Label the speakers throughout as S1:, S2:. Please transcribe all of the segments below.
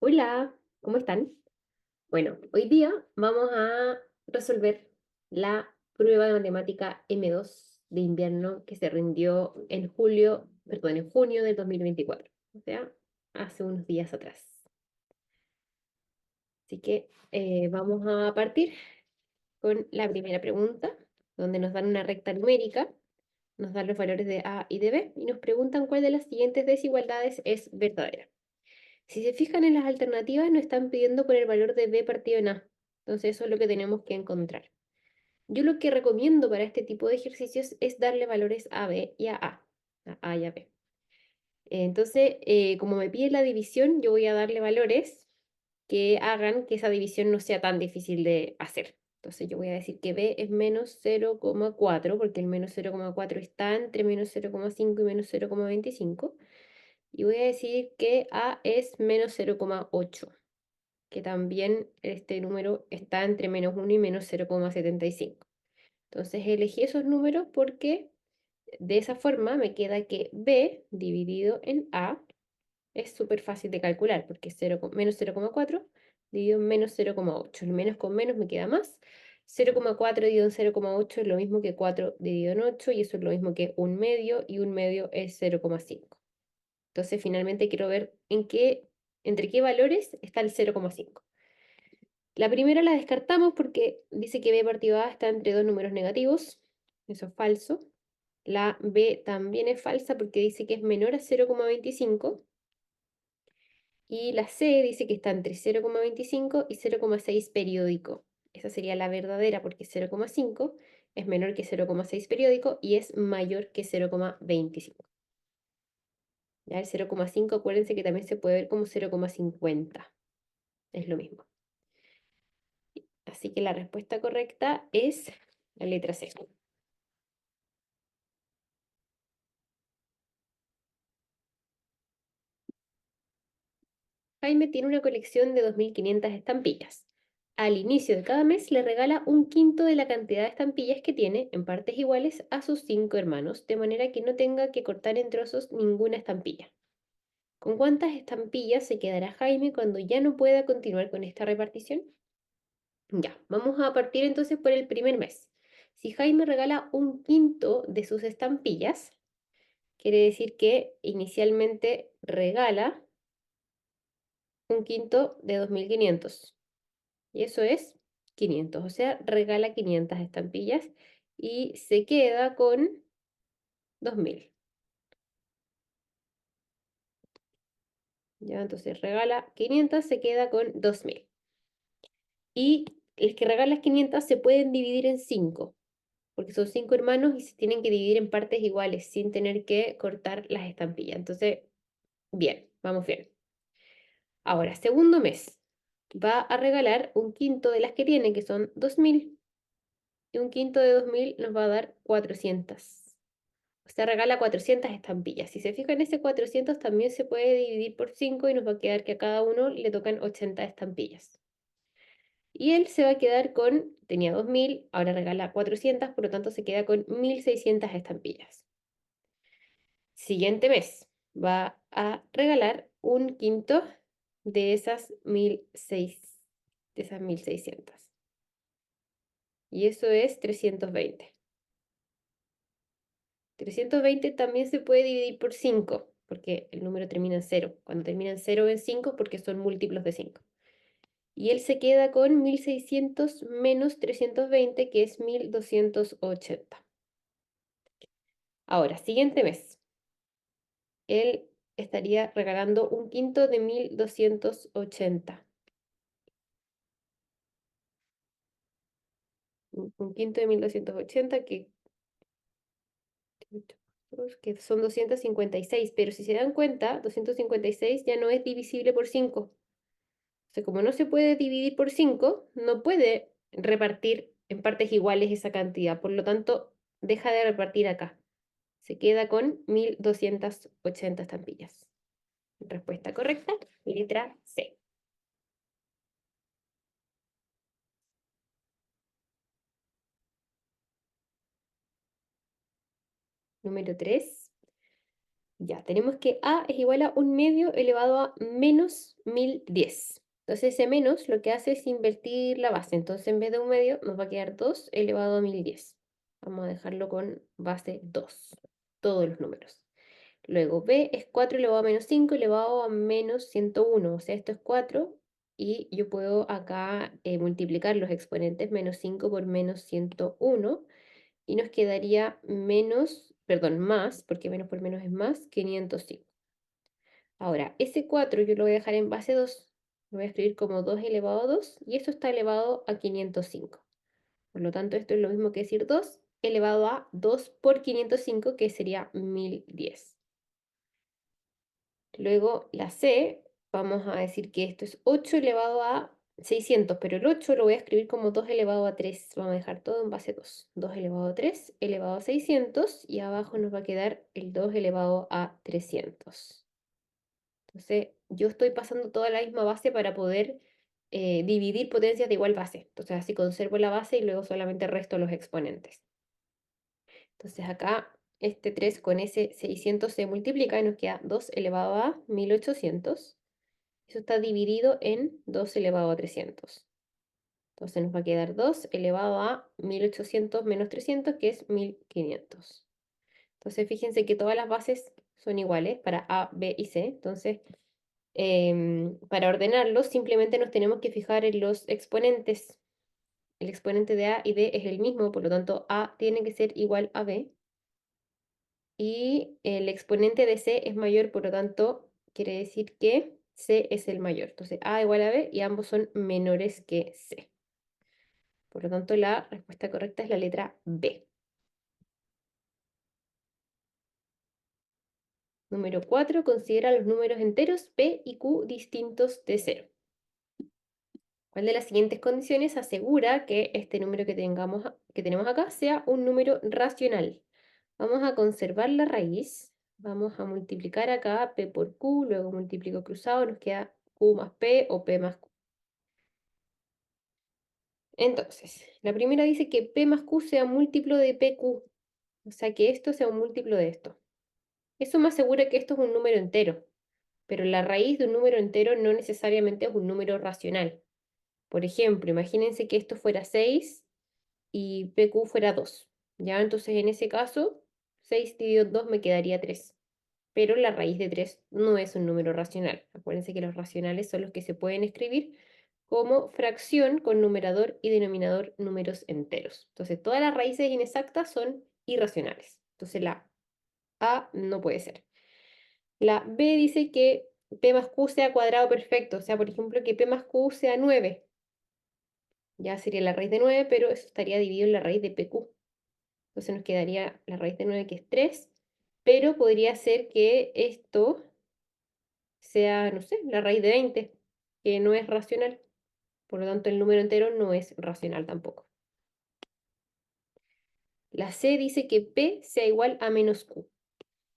S1: Hola, ¿cómo están? Bueno, hoy día vamos a resolver la prueba de matemática M2 de invierno que se rindió en en junio del 2024, o sea, hace unos días atrás. Así que vamos a partir con la primera pregunta, donde nos dan una recta numérica, nos dan los valores de A y de B y nos preguntan cuál de las siguientes desigualdades es verdadera. Si se fijan en las alternativas, nos están pidiendo por el valor de b partido en a. Entonces eso es lo que tenemos que encontrar. Yo lo que recomiendo para este tipo de ejercicios es darle valores a b y a A y a b. Entonces, como me pide la división, yo voy a darle valores que hagan que esa división no sea tan difícil de hacer. Entonces yo voy a decir que b es menos 0,4, porque el menos 0,4 está entre menos 0,5 y menos 0,25. Y voy a decir que A es menos 0,8, que también este número está entre menos 1 y menos 0,75. Entonces elegí esos números porque de esa forma me queda que B dividido en A es súper fácil de calcular, porque es menos 0,4 dividido en menos 0,8. El menos con menos me queda más. 0,4 dividido en 0,8 es lo mismo que 4 dividido en 8, y eso es lo mismo que un medio, y un medio es 0,5. Entonces, finalmente quiero ver entre qué valores está el 0,5. La primera la descartamos porque dice que b partido a está entre dos números negativos. Eso es falso. La b también es falsa porque dice que es menor a 0,25. Y la c dice que está entre 0,25 y 0,6 periódico. Esa sería la verdadera porque 0,5 es menor que 0,6 periódico y es mayor que 0,25. Ya el 0,5, acuérdense que también se puede ver como 0,50. Es lo mismo. Así que la respuesta correcta es la letra C. Jaime tiene una colección de 2.500 estampillas. Al inicio de cada mes le regala un quinto de la cantidad de estampillas que tiene en partes iguales a sus 5 hermanos, de manera que no tenga que cortar en trozos ninguna estampilla. ¿Con cuántas estampillas se quedará Jaime cuando ya no pueda continuar con esta repartición? Ya, vamos a partir entonces por el primer mes. Si Jaime regala un quinto de sus estampillas, quiere decir que inicialmente regala un quinto de 2.500. Y eso es 500. O sea, regala 500 estampillas y se queda con 2.000. Ya, entonces regala 500, se queda con 2.000. Y las que regalas 500 se pueden dividir en 5, porque son 5 hermanos y se tienen que dividir en partes iguales sin tener que cortar las estampillas. Entonces, bien, vamos bien. Ahora, segundo mes, va a regalar un quinto de las que tiene, que son 2.000. Y un quinto de 2.000 nos va a dar 400. O sea, regala 400 estampillas. Si se fijan, ese 400 también se puede dividir por 5 y nos va a quedar que a cada uno le tocan 80 estampillas. Y él se va a quedar tenía 2.000, ahora regala 400, por lo tanto se queda con 1.600 estampillas. Siguiente mes, va a regalar un quinto de esas 1.600. Y eso es 320. 320 también se puede dividir por 5, porque el número termina en 0. Cuando termina en 0 o en 5, porque son múltiplos de 5. Y él se queda con 1.600 menos 320, que es 1.280. Ahora, siguiente mes, él estaría regalando un quinto de 1.280. Un quinto de 1.280 que son 256, pero si se dan cuenta, 256 ya no es divisible por 5. O sea, como no se puede dividir por 5, no puede repartir en partes iguales esa cantidad. Por lo tanto, deja de repartir acá. Se queda con 1.280 estampillas. Respuesta correcta, letra C. Número 3. Ya, tenemos que a es igual a 1/2 elevado a menos 1010. Entonces ese menos lo que hace es invertir la base. Entonces en vez de 1/2 nos va a quedar 2 elevado a 1010. Vamos a dejarlo con base 2, todos los números. Luego b es 4 elevado a menos 5 elevado a menos 101. O sea, esto es 4 y yo puedo acá multiplicar los exponentes menos 5 por menos 101 y nos quedaría menos, perdón, más, porque menos por menos es más, 505. Ahora, ese 4 yo lo voy a dejar en base 2. Lo voy a escribir como 2 elevado a 2 y esto está elevado a 505. Por lo tanto, esto es lo mismo que decir 2 elevado a 2 por 505, que sería 1010. Luego la C, vamos a decir que esto es 8 elevado a 600, pero el 8 lo voy a escribir como 2 elevado a 3. Vamos a dejar todo en base 2. 2 elevado a 3 elevado a 600 y abajo nos va a quedar el 2 elevado a 300. Entonces, yo estoy pasando toda la misma base para poder dividir potencias de igual base. Entonces, así conservo la base y luego solamente resto los exponentes. Entonces, acá este 3 con ese 600 se multiplica y nos queda 2 elevado a 1800. Eso está dividido en 2 elevado a 300. Entonces nos va a quedar 2 elevado a 1800 menos 300, que es 1500. Entonces fíjense que todas las bases son iguales para A, B y C. Entonces, para ordenarlos, simplemente nos tenemos que fijar en los exponentes. El exponente de A y D es el mismo, por lo tanto A tiene que ser igual a B. Y el exponente de C es mayor, por lo tanto, quiere decir que C es el mayor. Entonces A igual a B y ambos son menores que C. Por lo tanto, la respuesta correcta es la letra B. Número 4. Considera los números enteros P y Q distintos de 0. ¿Cuál de las siguientes condiciones asegura que este número que tenemos acá sea un número racional? Vamos a conservar la raíz. Vamos a multiplicar acá P por Q, luego multiplico cruzado, nos queda Q más P o P más Q. Entonces, la primera dice que P más Q sea múltiplo de PQ, o sea que esto sea un múltiplo de esto. Eso me asegura que esto es un número entero, pero la raíz de un número entero no necesariamente es un número racional. Por ejemplo, imagínense que esto fuera 6 y PQ fuera 2. ¿Ya? Entonces, en ese caso, 6 dividido 2 me quedaría 3. Pero la raíz de 3 no es un número racional. Acuérdense que los racionales son los que se pueden escribir como fracción con numerador y denominador números enteros. Entonces, todas las raíces inexactas son irracionales. Entonces, la A no puede ser. La B dice que P más Q sea cuadrado perfecto. O sea, por ejemplo, que P más Q sea 9. Ya sería la raíz de 9, pero eso estaría dividido en la raíz de PQ. Entonces nos quedaría la raíz de 9, que es 3. Pero podría ser que esto sea, no sé, la raíz de 20, que no es racional. Por lo tanto, el número entero no es racional tampoco. La C dice que P sea igual a menos Q.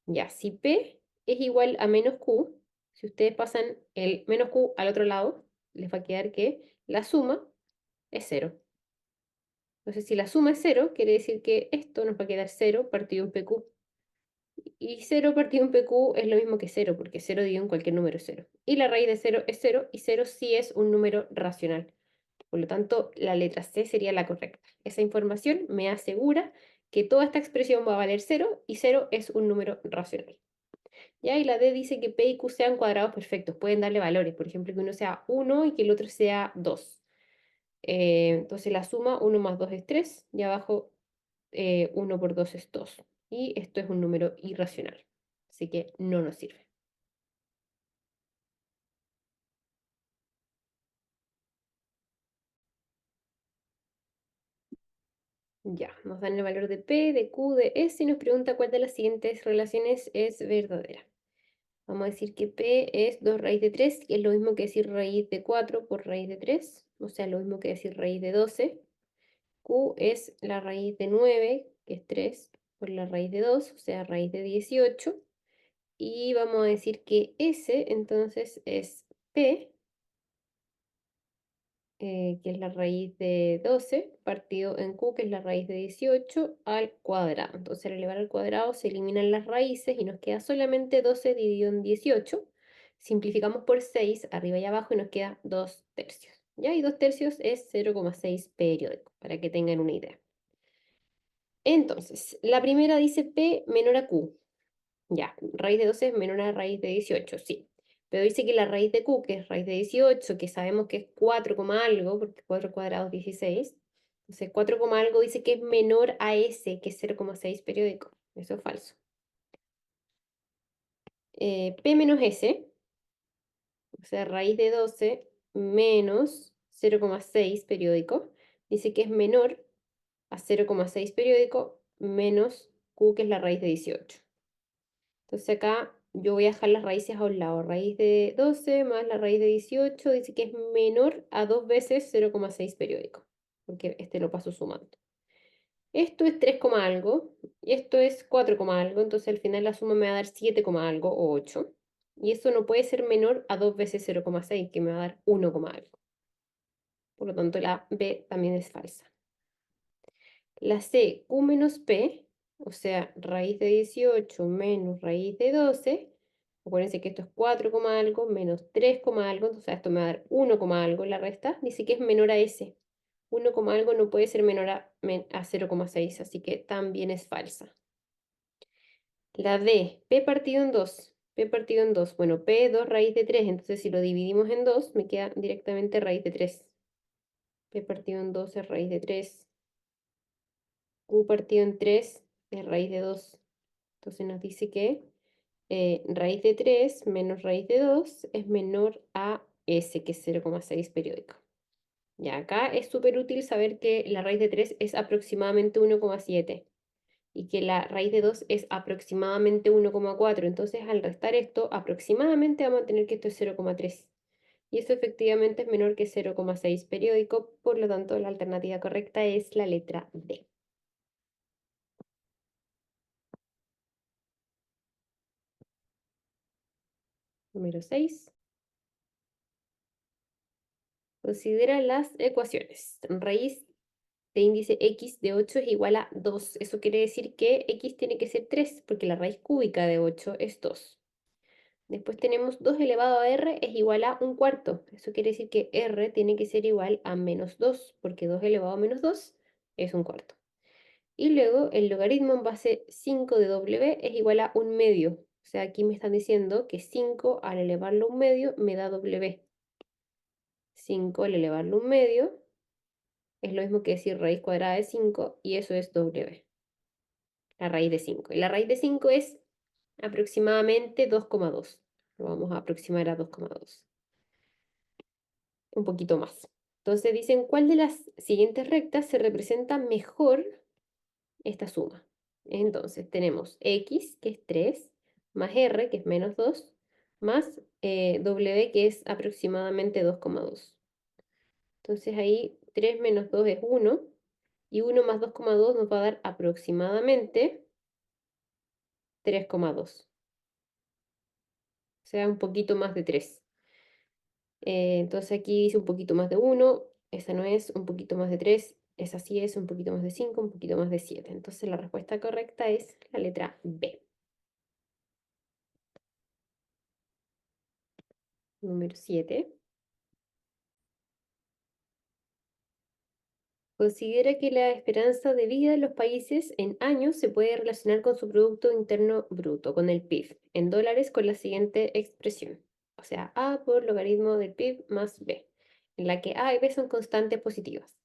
S1: Ya, si P es igual a menos Q, si ustedes pasan el menos Q al otro lado, les va a quedar que la suma es 0. Entonces, si la suma es 0, quiere decir que esto nos va a quedar 0 partido en PQ. Y 0 partido en PQ es lo mismo que 0, porque 0 dividido en cualquier número es 0. Y la raíz de 0 es 0, y 0 sí es un número racional. Por lo tanto, la letra C sería la correcta. Esa información me asegura que toda esta expresión va a valer 0 y 0 es un número racional. ¿Ya? Y la D dice que P y Q sean cuadrados perfectos. Pueden darle valores, por ejemplo, que uno sea 1 y que el otro sea 2. Entonces la suma 1 más 2 es 3 y abajo 1 por 2 es 2. Y esto es un número irracional. Así que no nos sirve. Ya, nos dan el valor de P, de Q, de S y nos pregunta cuál de las siguientes relaciones es verdadera. Vamos a decir que P es 2 raíz de 3, que es lo mismo que decir raíz de 4 por raíz de 3, o sea, lo mismo que decir raíz de 12. Q es la raíz de 9, que es 3, por la raíz de 2, o sea, raíz de 18. Y vamos a decir que S entonces es P que es la raíz de 12, partido en q, que es la raíz de 18, al cuadrado. Entonces, al elevar al cuadrado se eliminan las raíces y nos queda solamente 12 dividido en 18. Simplificamos por 6, arriba y abajo, y nos queda 2 tercios. ¿Ya? Y 2 tercios es 0,6 periódico, para que tengan una idea. Entonces, la primera dice P menor a Q. Ya, raíz de 12 es menor a raíz de 18, sí. Pero dice que la raíz de Q, que es raíz de 18, que sabemos que es 4, algo, porque 4 cuadrados 16. Entonces 4, algo dice que es menor a S, que es 0,6 periódico. Eso es falso. P menos S, o sea, raíz de 12 menos 0,6 periódico, dice que es menor a 0,6 periódico menos Q, que es la raíz de 18. Entonces acá yo voy a dejar las raíces a un lado. Raíz de 12 más la raíz de 18 dice que es menor a 2 veces 0,6 periódico, porque este lo paso sumando. Esto es 3, algo, y esto es 4, algo, entonces al final la suma me va a dar 7, algo, o 8. Y eso no puede ser menor a 2 veces 0,6, que me va a dar 1, algo. Por lo tanto, la B también es falsa. La C, Q menos P, o sea, raíz de 18 menos raíz de 12. Acuérdense que esto es 4, algo menos 3, algo, entonces esto me va a dar 1, algo en la resta. Dice que es menor a S. 1, algo no puede ser menor a 0,6, así que también es falsa. La D, P partido en 2. P partido en 2. Bueno, P 2 raíz de 3, entonces si lo dividimos en 2, me queda directamente raíz de 3. P partido en 2 es raíz de 3. Q partido en 3 es raíz de 2. Entonces nos dice que raíz de 3 menos raíz de 2 es menor a S, que es 0,6 periódico. Ya acá es súper útil saber que la raíz de 3 es aproximadamente 1,7 y que la raíz de 2 es aproximadamente 1,4. Entonces al restar esto, aproximadamente vamos a tener que esto es 0,3. Y eso efectivamente es menor que 0,6 periódico, por lo tanto la alternativa correcta es la letra D. Número 6. Considera las ecuaciones. Raíz de índice x de 8 es igual a 2. Eso quiere decir que x tiene que ser 3, porque la raíz cúbica de 8 es 2. Después tenemos 2 elevado a r es igual a un cuarto. Eso quiere decir que r tiene que ser igual a menos 2, porque 2 elevado a menos 2 es un cuarto. Y luego el logaritmo en base 5 de w es igual a un medio. O sea, aquí me están diciendo que 5 al elevarlo a un medio me da w. 5 al elevarlo a un medio es lo mismo que decir raíz cuadrada de 5 y eso es w, la raíz de 5. Y la raíz de 5 es aproximadamente 2,2. Lo vamos a aproximar a 2,2. Un poquito más. Entonces dicen, ¿cuál de las siguientes rectas se representa mejor esta suma? Entonces tenemos x, que es 3, más r, que es menos 2, más w, que es aproximadamente 2,2. Entonces ahí 3 menos 2 es 1, y 1 más 2,2 nos va a dar aproximadamente 3,2. O sea, un poquito más de 3. Entonces aquí dice un poquito más de 1, esa no es, un poquito más de 3, esa sí es, un poquito más de 5, un poquito más de 7. Entonces la respuesta correcta es la letra B. Número 7. Considera que la esperanza de vida de los países en años se puede relacionar con su Producto Interno Bruto, con el PIB, en dólares con la siguiente expresión. O sea, A por logaritmo del PIB más B, en la que A y B son constantes positivas.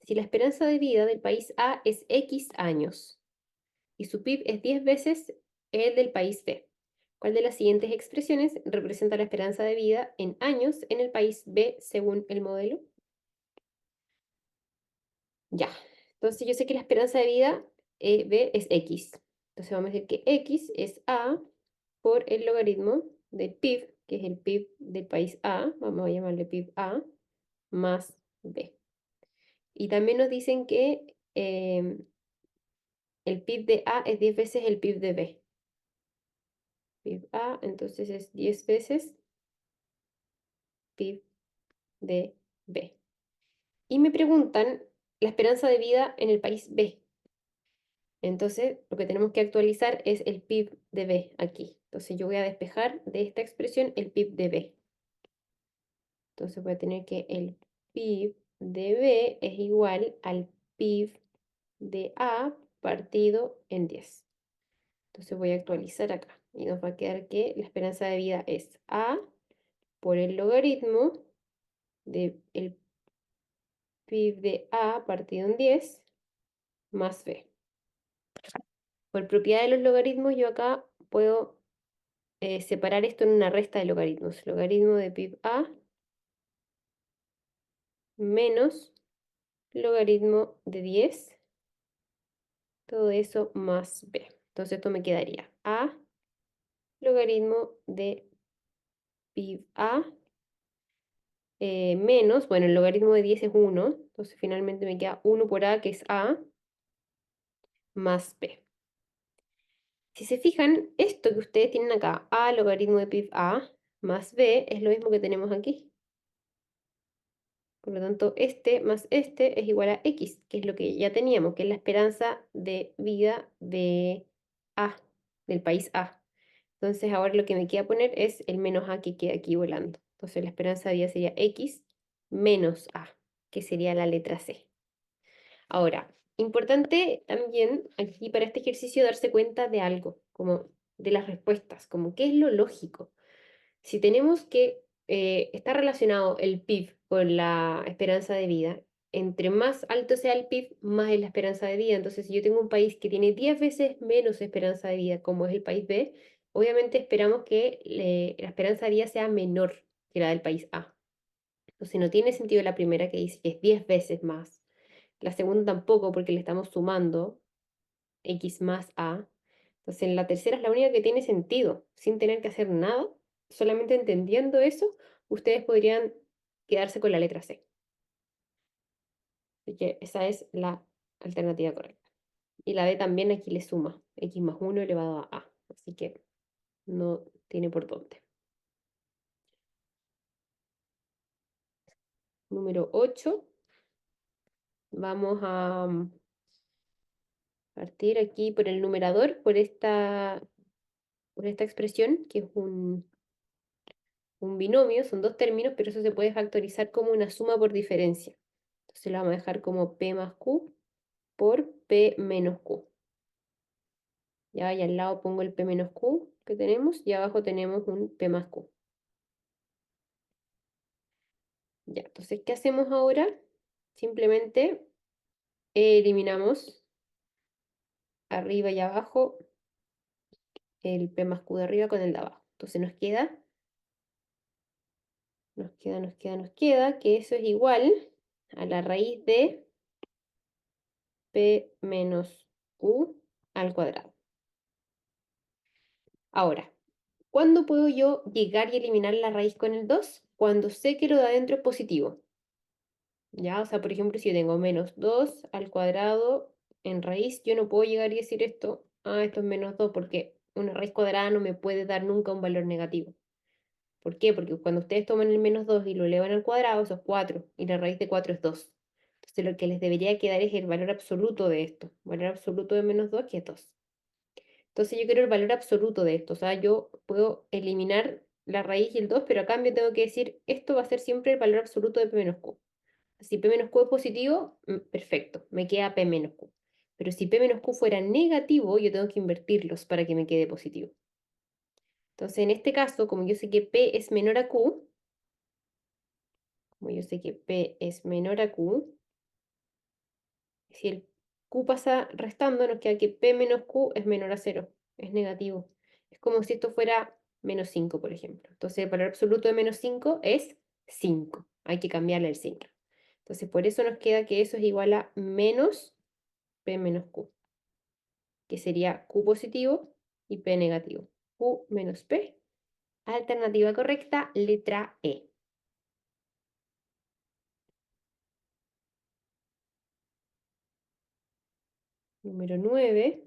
S1: Si la esperanza de vida del país A es X años y su PIB es 10 veces el del país B, ¿cuál de las siguientes expresiones representa la esperanza de vida en años en el país B según el modelo? Ya, entonces yo sé que la esperanza de vida B es X. Entonces vamos a decir que X es A por el logaritmo del PIB, que es el PIB del país A, vamos a llamarle PIB A, más B. Y también nos dicen que el PIB de A es 10 veces el PIB de B. PIB A, entonces es 10 veces PIB de B. Y me preguntan la esperanza de vida en el país B. Entonces, lo que tenemos que actualizar es el PIB de B aquí. Entonces, yo voy a despejar de esta expresión el PIB de B. Entonces, voy a tener que el PIB de B es igual al PIB de A partido en 10. Entonces, voy a actualizar acá. Y nos va a quedar que la esperanza de vida es A por el logaritmo del PIB de A partido en 10 más B. Por propiedad de los logaritmos, yo acá puedo separar esto en una resta de logaritmos. Logaritmo de PIB A menos logaritmo de 10, todo eso más B. Entonces esto me quedaría A logaritmo de PIB A menos, bueno, el logaritmo de 10 es 1, entonces finalmente me queda 1 por A, que es A, más B. Si se fijan, esto que ustedes tienen acá, A logaritmo de PIB A más B, es lo mismo que tenemos aquí. Por lo tanto, este más este es igual a X, que es lo que ya teníamos, que es la esperanza de vida de A, del país A. Entonces, ahora lo que me queda poner es el menos A que queda aquí volando. Entonces, la esperanza de vida sería X menos A, que sería la letra C. Ahora, importante también aquí para este ejercicio darse cuenta de algo, como de las respuestas, como qué es lo lógico. Si tenemos que está relacionado el PIB con la esperanza de vida, entre más alto sea el PIB, más es la esperanza de vida. Entonces, si yo tengo un país que tiene 10 veces menos esperanza de vida, como es el país B, obviamente esperamos que la esperanza de vida sea menor que la del país A. Entonces, no tiene sentido la primera que dice que es 10 veces más. La segunda tampoco, porque le estamos sumando X más A. Entonces, en la tercera es la única que tiene sentido, sin tener que hacer nada, solamente entendiendo eso, ustedes podrían quedarse con la letra C. Así que esa es la alternativa correcta. Y la D también aquí le suma X más 1 elevado a A. Así que no tiene por dónde. Número 8. Vamos a partir aquí por el numerador, por esta expresión, que es un binomio, son dos términos, pero eso se puede factorizar como una suma por diferencia. Entonces lo vamos a dejar como P más Q por P menos Q. Ya, y al lado pongo el P menos Q que tenemos y abajo tenemos un P más Q. Ya, entonces, ¿qué hacemos ahora? Simplemente eliminamos arriba y abajo el P más Q de arriba con el de abajo. Entonces nos queda que eso es igual a la raíz de P menos Q al cuadrado. Ahora, ¿cuándo puedo yo llegar y eliminar la raíz con el 2? Cuando sé que lo de adentro es positivo. ¿Ya? O sea, por ejemplo, si yo tengo menos 2 al cuadrado en raíz, yo no puedo llegar y decir esto, esto es menos 2, porque una raíz cuadrada no me puede dar nunca un valor negativo. ¿Por qué? Porque cuando ustedes toman el menos 2 y lo elevan al cuadrado, eso es 4, y la raíz de 4 es 2. Entonces lo que les debería quedar es el valor absoluto de esto. El valor absoluto de menos 2, que es 2. Entonces yo quiero el valor absoluto de esto. O sea, yo puedo eliminar la raíz y el 2, pero a cambio tengo que decir, esto va a ser siempre el valor absoluto de P menos Q. Si P menos Q es positivo, perfecto, me queda P menos Q. Pero si P menos Q fuera negativo, yo tengo que invertirlos para que me quede positivo. Entonces, en este caso, como yo sé que P es menor a Q, como yo sé que P es menor a Q, si el Q pasa restando, nos queda que P menos Q es menor a 0, es negativo. Es como si esto fuera menos 5, por ejemplo. Entonces, el valor absoluto de menos 5 es 5. Hay que cambiarle el signo. Entonces, por eso nos queda que eso es igual a menos P menos Q, que sería Q positivo y P negativo. Q menos P. Alternativa correcta, letra E. Número 9.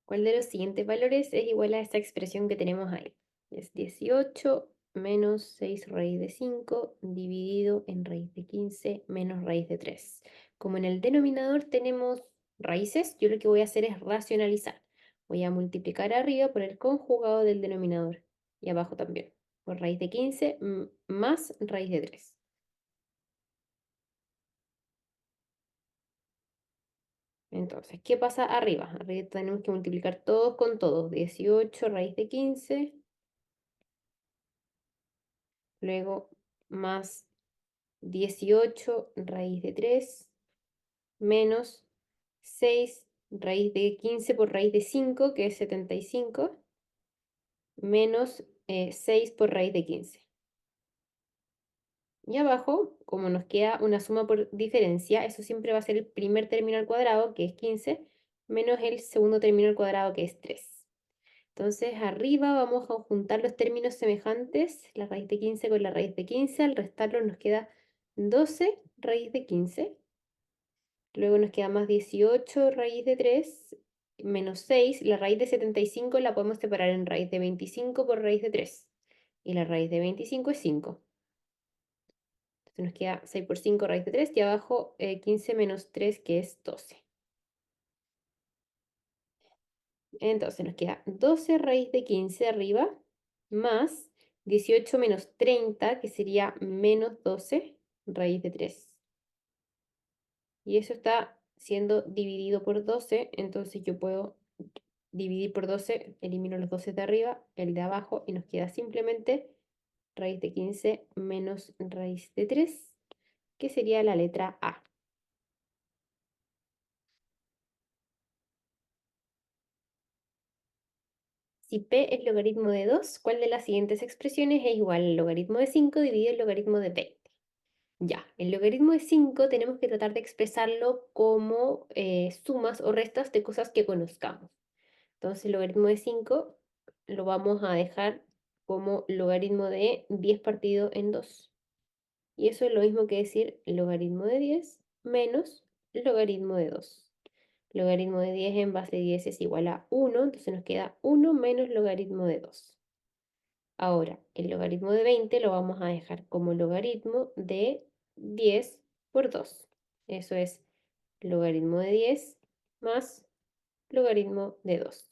S1: ¿Cuál de los siguientes valores es igual a esta expresión que tenemos ahí? Es 18 menos 6 raíz de 5 dividido en raíz de 15 menos raíz de 3. Como en el denominador tenemos raíces, yo lo que voy a hacer es racionalizar. Voy a multiplicar arriba por el conjugado del denominador y abajo también, por raíz de 15 más raíz de 3. Entonces, ¿qué pasa arriba? Arriba tenemos que multiplicar todos con todos. 18 raíz de 15, luego más 18 raíz de 3, menos 6 raíz de 15 por raíz de 5, que es 75, menos 6 por raíz de 15. Y abajo, como nos queda una suma por diferencia, eso siempre va a ser el primer término al cuadrado, que es 15, menos el segundo término al cuadrado, que es 3. Entonces, arriba vamos a juntar los términos semejantes, la raíz de 15 con la raíz de 15, al restarlo nos queda 12 raíz de 15. Luego nos queda más 18 raíz de 3 menos 6. La raíz de 75 la podemos separar en raíz de 25 por raíz de 3. Y la raíz de 25 es 5. Entonces nos queda 6 por 5 raíz de 3 y abajo 15 menos 3 que es 12. Entonces nos queda 12 raíz de 15 arriba más 18 menos 30 que sería menos 12 raíz de 3. Y eso está siendo dividido por 12, entonces yo puedo dividir por 12, elimino los 12 de arriba, el de abajo, y nos queda simplemente raíz de 15 menos raíz de 3, que sería la letra A. Si P es logaritmo de 2, ¿cuál de las siguientes expresiones es igual al logaritmo de 5 dividido el logaritmo de 20? Ya, el logaritmo de 5 tenemos que tratar de expresarlo como sumas o restas de cosas que conozcamos. Entonces, el logaritmo de 5 lo vamos a dejar como logaritmo de 10 partido en 2. Y eso es lo mismo que decir logaritmo de 10 menos logaritmo de 2. Logaritmo de 10 en base de 10 es igual a 1, entonces nos queda 1 menos logaritmo de 2. Ahora, el logaritmo de 20 lo vamos a dejar como logaritmo de 10 por 2. Eso es logaritmo de 10 más logaritmo de 2.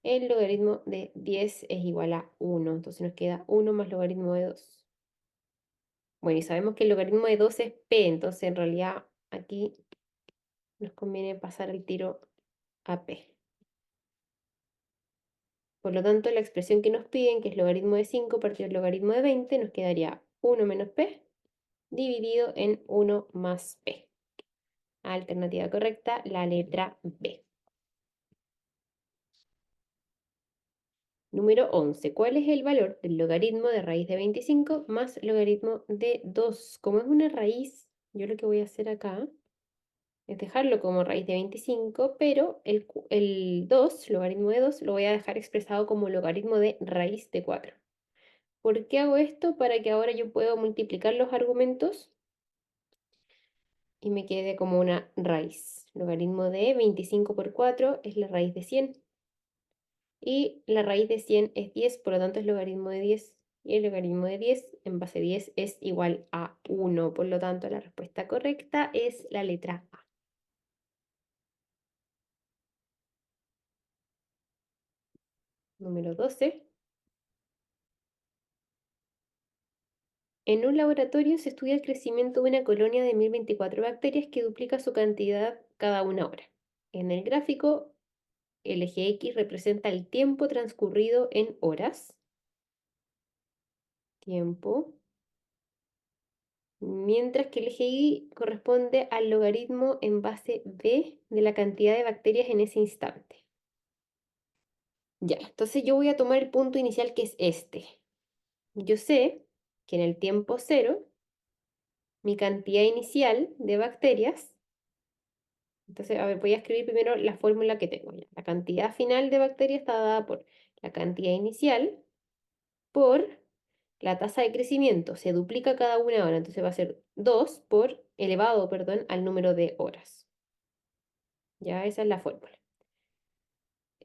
S1: El logaritmo de 10 es igual a 1, entonces nos queda 1 más logaritmo de 2. Bueno, y sabemos que el logaritmo de 2 es p, entonces en realidad aquí nos conviene pasar el tiro a p. Por lo tanto, la expresión que nos piden, que es logaritmo de 5 partido del logaritmo de 20, nos quedaría 1 menos p dividido en 1 más p. Alternativa correcta, la letra B. Número 11. ¿Cuál es el valor del logaritmo de raíz de 25 más logaritmo de 2? Como es una raíz, yo lo que voy a hacer acá es dejarlo como raíz de 25, pero el 2, logaritmo de 2, lo voy a dejar expresado como logaritmo de raíz de 4. ¿Por qué hago esto? Para que ahora yo pueda multiplicar los argumentos y me quede como una raíz. Logaritmo de 25 por 4 es la raíz de 100. Y la raíz de 100 es 10, por lo tanto es logaritmo de 10. Y el logaritmo de 10 en base a 10 es igual a 1. Por lo tanto, la respuesta correcta es la letra A. Número 12. En un laboratorio se estudia el crecimiento de una colonia de 1024 bacterias que duplica su cantidad cada una hora. En el gráfico, el eje X representa el tiempo transcurrido en horas. Tiempo. Mientras que el eje Y corresponde al logaritmo en base b de la cantidad de bacterias en ese instante. Ya, entonces yo voy a tomar el punto inicial que es este. Yo sé que en el tiempo cero, mi cantidad inicial de bacterias, entonces, a ver, voy a escribir primero la fórmula que tengo. Ya. La cantidad final de bacterias está dada por la cantidad inicial por la tasa de crecimiento. Se duplica cada una hora, entonces va a ser 2 por elevado, perdón, al número de horas. Ya, esa es la fórmula.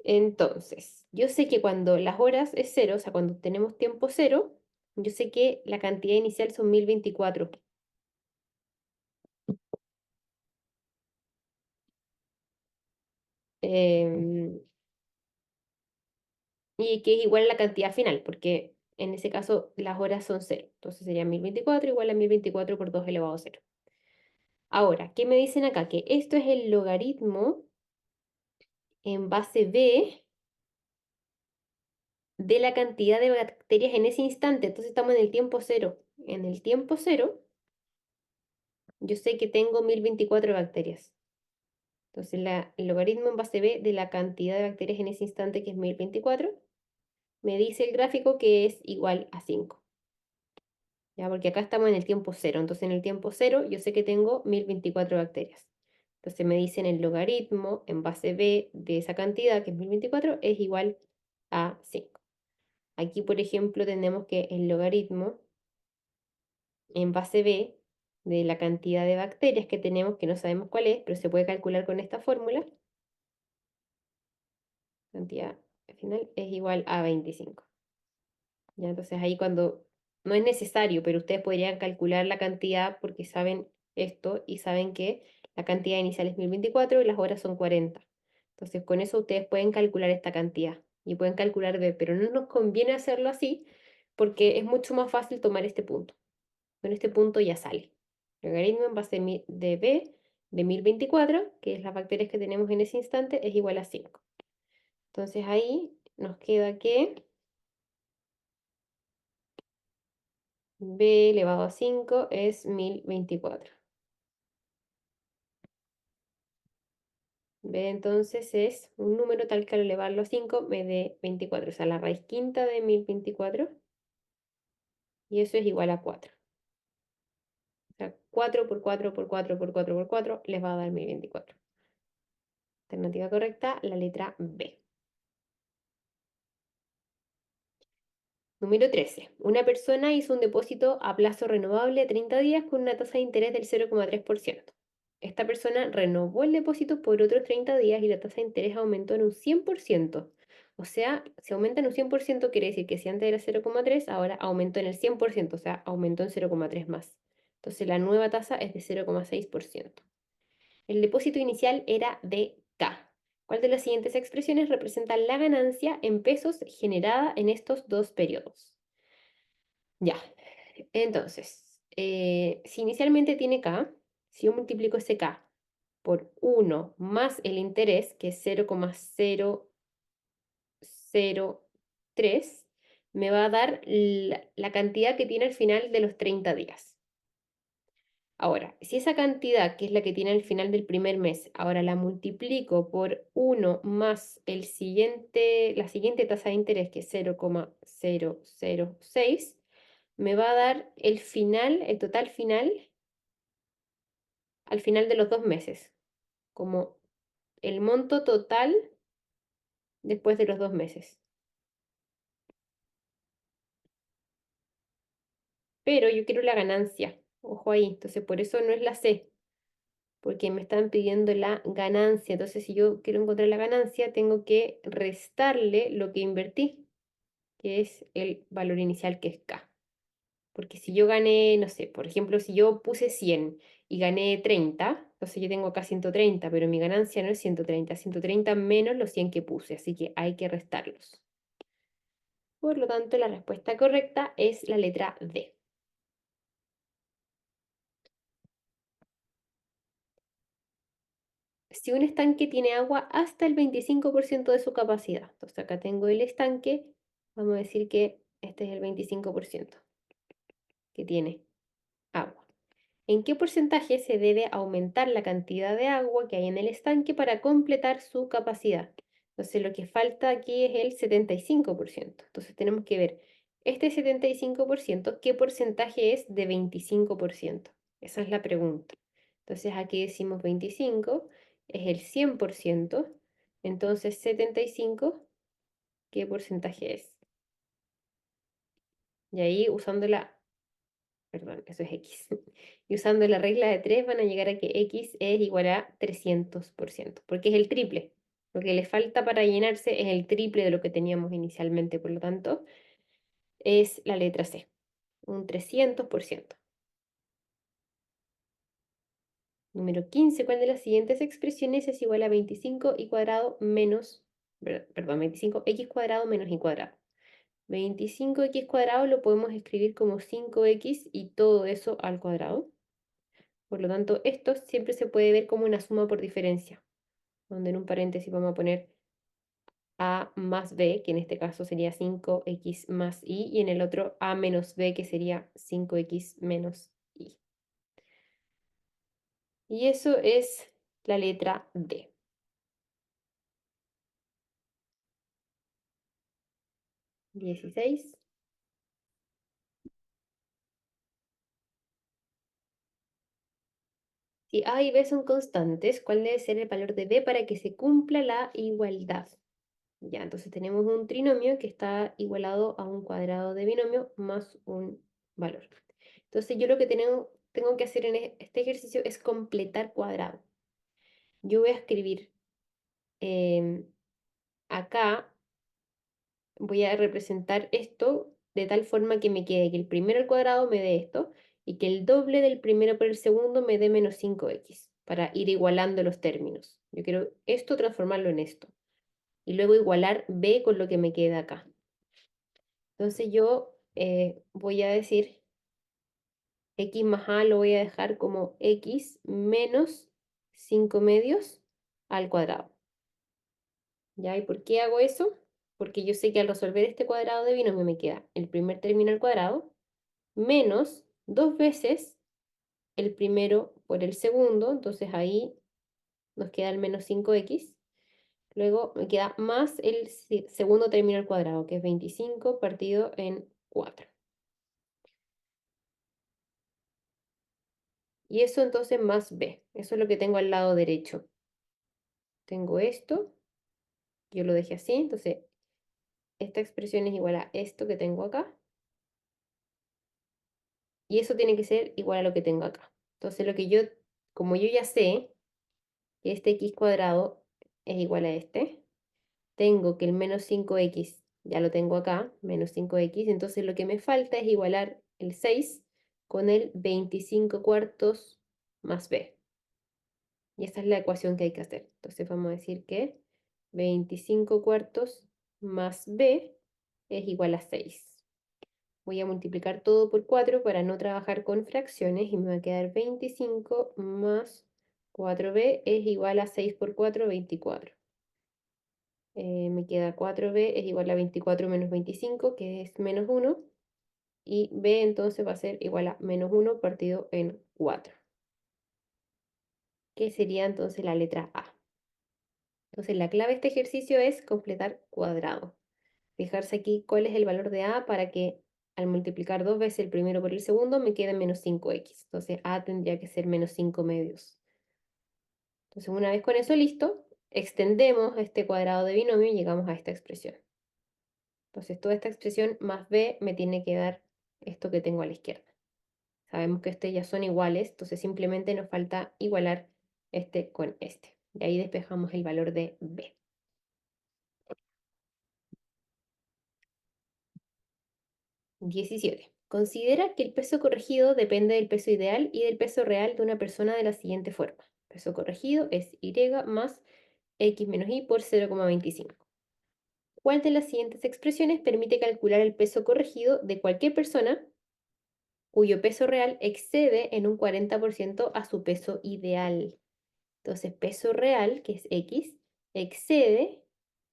S1: Entonces, yo sé que cuando las horas es cero, o sea, cuando tenemos tiempo cero, Yo sé que la cantidad inicial son 1024. em, y que es igual a la cantidad final, porque en ese caso las horas son cero. Entonces sería 1024 igual a 1024 por 2 elevado a cero. Ahora, ¿qué me dicen acá? Que esto es el logaritmo en base b de la cantidad de bacterias en ese instante. Entonces estamos en el tiempo cero. En el tiempo cero, yo sé que tengo 1024 bacterias. Entonces el logaritmo en base b de la cantidad de bacterias en ese instante, que es 1024, me dice el gráfico que es igual a 5. ¿Ya? Porque acá estamos en el tiempo cero. Entonces en el tiempo cero yo sé que tengo 1024 bacterias. Entonces me dicen el logaritmo en base b de esa cantidad, que es 1024, es igual a 5. Aquí, por ejemplo, tenemos que el logaritmo en base b de la cantidad de bacterias que tenemos, que no sabemos cuál es, pero se puede calcular con esta fórmula, cantidad final es igual a 25. ¿Ya? Entonces ahí cuando no es necesario, pero ustedes podrían calcular la cantidad porque saben esto y saben que la cantidad inicial es 1024 y las horas son 40. Entonces con eso ustedes pueden calcular esta cantidad y pueden calcular B, pero no nos conviene hacerlo así porque es mucho más fácil tomar este punto. Con este punto ya sale. Logaritmo en base de B de 1024, que es las bacterias que tenemos en ese instante, es igual a 5. Entonces ahí nos queda que b elevado a 5 es 1024. B entonces es un número tal que al elevarlo a 5 me dé 24, o sea, la raíz quinta de 1024, y eso es igual a 4. O sea, 4 por 4 por 4 por 4 por 4 les va a dar 1024. Alternativa correcta, la letra B. Número 13. Una persona hizo un depósito a plazo renovable de 30 días con una tasa de interés del 0,3%. Esta persona renovó el depósito por otros 30 días y la tasa de interés aumentó en un 100%. O sea, si aumenta en un 100% quiere decir que si antes era 0,3, ahora aumentó en el 100%, o sea, aumentó en 0,3 más. Entonces la nueva tasa es de 0,6%. El depósito inicial era de K. ¿Cuál de las siguientes expresiones representa la ganancia en pesos generada en estos dos periodos? Ya, entonces, si inicialmente tiene K, si yo multiplico ese K por 1 más el interés, que es 0,003, me va a dar la cantidad que tiene al final de los 30 días. Ahora, si esa cantidad, que es la que tiene al final del primer mes, ahora la multiplico por 1 más la siguiente tasa de interés, que es 0,006, me va a dar el final, el total final, al final de los 2 meses, como el monto total después de los 2 meses. Pero yo quiero la ganancia, ojo ahí, entonces por eso no es la C, porque me están pidiendo la ganancia. Entonces, si yo quiero encontrar la ganancia, tengo que restarle lo que invertí, que es el valor inicial, que es K. Porque si yo gané, no sé, por ejemplo, si yo puse 100 y gané 30, entonces yo tengo acá 130, pero mi ganancia no es 130 menos los 100 que puse, así que hay que restarlos. Por lo tanto, la respuesta correcta es la letra D. Si un estanque tiene agua hasta el 25% de su capacidad, entonces acá tengo el estanque, vamos a decir que este es el 25% que tiene agua. ¿En qué porcentaje se debe aumentar la cantidad de agua que hay en el estanque para completar su capacidad? Entonces lo que falta aquí es el 75%. Entonces tenemos que ver este 75%, ¿qué porcentaje es de 25%? Esa es la pregunta. Entonces aquí decimos 25, es el 100%. Entonces 75, ¿qué porcentaje es? Y ahí usando perdón, eso es X. Y usando la regla de 3 van a llegar a que X es igual a 300%, porque es el triple. Lo que le falta para llenarse es el triple de lo que teníamos inicialmente, por lo tanto, es la letra C. un 300%. Número 15, ¿cuál de las siguientes expresiones es igual a 25 y cuadrado menos, perdón, 25x cuadrado menos y cuadrado? 25x cuadrado lo podemos escribir como 5x y todo eso al cuadrado. Por lo tanto, esto siempre se puede ver como una suma por diferencia, donde en un paréntesis vamos a poner a más b, que en este caso sería 5x más y, y en el otro a menos b, que sería 5x menos y. Y eso es la letra D. 16. Si A y B son constantes, ¿cuál debe ser el valor de B para que se cumpla la igualdad? Ya, entonces tenemos un trinomio que está igualado a un cuadrado de binomio más un valor. Entonces yo lo que tengo que hacer en este ejercicio es completar cuadrado. Yo voy a escribir acá, voy a representar esto de tal forma que me quede que el primero al cuadrado me dé esto y que el doble del primero por el segundo me dé menos 5x para ir igualando los términos. Yo quiero esto transformarlo en esto y luego igualar b con lo que me queda acá. Entonces yo voy a decir x más a lo voy a dejar como x menos 5 medios al cuadrado. ¿Ya? ¿Y por qué hago eso? Porque yo sé que al resolver este cuadrado de binomio me queda el primer término al cuadrado menos dos veces el primero por el segundo, entonces ahí nos queda el menos 5x. Luego me queda más el segundo término al cuadrado, que es 25 partido en 4. Y eso entonces más b. Eso es lo que tengo al lado derecho. Tengo esto, yo lo dejé así, entonces esta expresión es igual a esto que tengo acá. Y eso tiene que ser igual a lo que tengo acá. Entonces como yo ya sé que este x cuadrado es igual a este, tengo que el menos 5x ya lo tengo acá, menos 5x, entonces lo que me falta es igualar el 6 con el 25 cuartos más b. Y esta es la ecuación que hay que hacer. Entonces vamos a decir que 25 cuartos más b es igual a 6. Voy a multiplicar todo por 4 para no trabajar con fracciones y me va a quedar 25 más 4b es igual a 6 por 4, 24. Me queda 4b es igual a 24 menos 25, que es menos 1. Y b entonces va a ser igual a menos 1 partido en 4, que sería entonces la letra A. Entonces la clave de este ejercicio es completar cuadrado. Fijarse aquí cuál es el valor de A para que al multiplicar dos veces el primero por el segundo me quede menos 5x. Entonces A tendría que ser menos 5 medios. Entonces una vez con eso listo, extendemos este cuadrado de binomio y llegamos a esta expresión. Entonces toda esta expresión más b me tiene que dar esto que tengo a la izquierda. Sabemos que estos ya son iguales, entonces simplemente nos falta igualar este con este. Y ahí despejamos el valor de b. 17. Considera que el peso corregido depende del peso ideal y del peso real de una persona de la siguiente forma. Peso corregido es y más x menos y por 0,25. ¿Cuál de las siguientes expresiones permite calcular el peso corregido de cualquier persona cuyo peso real excede en un 40% a su peso ideal? Entonces, peso real, que es x, excede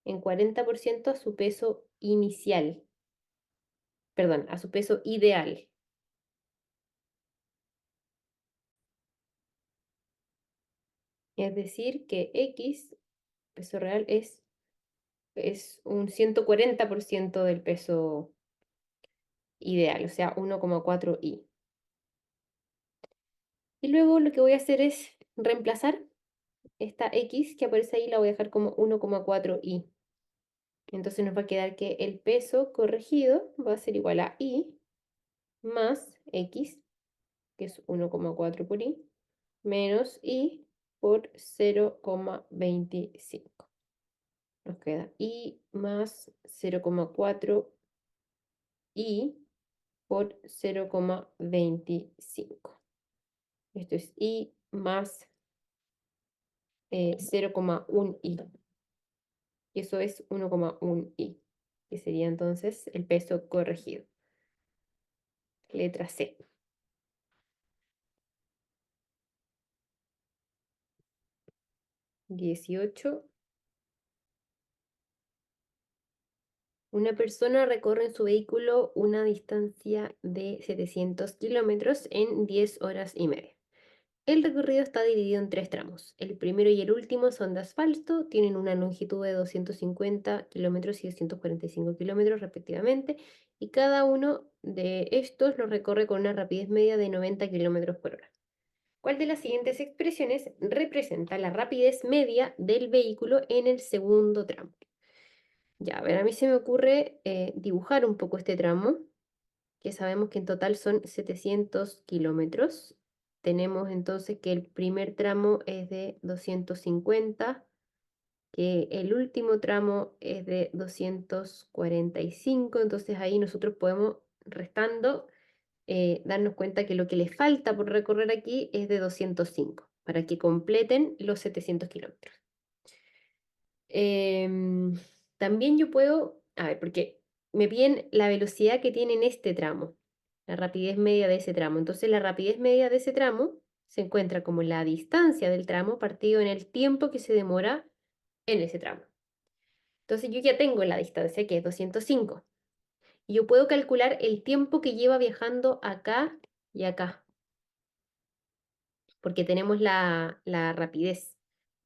S1: en 40% a su peso inicial. Perdón, a su peso ideal. Es decir, que x, peso real, es un 140% del peso ideal, o sea, 1,4i. Y luego lo que voy a hacer es reemplazar esta x que aparece ahí, la voy a dejar como 1,4i. Entonces nos va a quedar que el peso corregido va a ser igual a i más x, que es 1,4 por i, menos i por 0,25. Nos queda i más 0,4 i por 0,25. Esto es I más 0,1 I. Y eso es 1,1 I, que sería entonces el peso corregido. Letra C. 18. Una persona recorre en su vehículo una distancia de 700 kilómetros en 10 horas y media. El recorrido está dividido en tres tramos. El primero y el último son de asfalto, tienen una longitud de 250 kilómetros y 245 kilómetros respectivamente, y cada uno de estos lo recorre con una rapidez media de 90 kilómetros por hora. ¿Cuál de las siguientes expresiones representa la rapidez media del vehículo en el segundo tramo? Ya, a ver, a mí se me ocurre dibujar un poco este tramo, que sabemos que en total son 700 kilómetros. Tenemos entonces que el primer tramo es de 250, que el último tramo es de 245, entonces ahí nosotros podemos, restando, darnos cuenta que lo que les falta por recorrer aquí es de 205, para que completen los 700 kilómetros. Em, También yo puedo, a ver, porque me piden la velocidad que tiene en este tramo, la rapidez media de ese tramo. Entonces la rapidez media de ese tramo se encuentra como la distancia del tramo partido en el tiempo que se demora en ese tramo. Entonces yo ya tengo la distancia que es 205. Y yo puedo calcular el tiempo que lleva viajando acá y acá, porque tenemos la rapidez.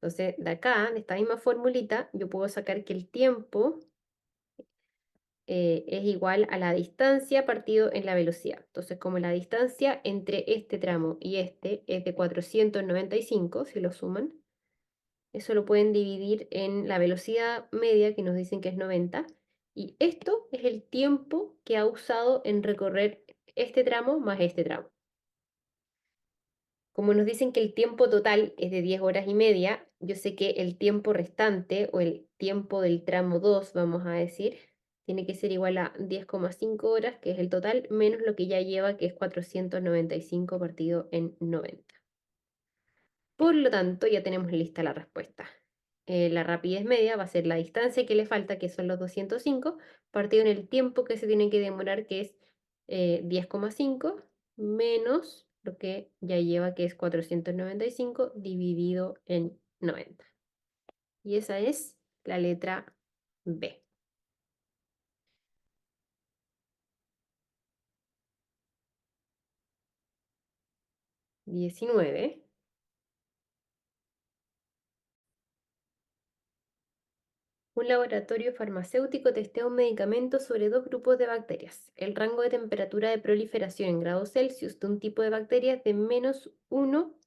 S1: Entonces, de acá, de esta misma formulita, yo puedo sacar que el tiempo es igual a la distancia partido en la velocidad. Entonces, como la distancia entre este tramo y este es de 495, si lo suman, eso lo pueden dividir en la velocidad media, que nos dicen que es 90, y esto es el tiempo que ha usado en recorrer este tramo más este tramo. Como nos dicen que el tiempo total es de 10 horas y media, yo sé que el tiempo restante o el tiempo del tramo 2, vamos a decir, tiene que ser igual a 10,5 horas, que es el total, menos lo que ya lleva, que es 495 partido en 90. Por lo tanto, ya tenemos lista la respuesta. La rapidez media va a ser la distancia que le falta, que son los 205, partido en el tiempo que se tiene que demorar, que es 10,5, menos lo que ya lleva, que es 495, dividido en 90. Y esa es la letra B. 19. Un laboratorio farmacéutico testea un medicamento sobre dos grupos de bacterias. El rango de temperatura de proliferación en grados Celsius de un tipo de bacteria es de -1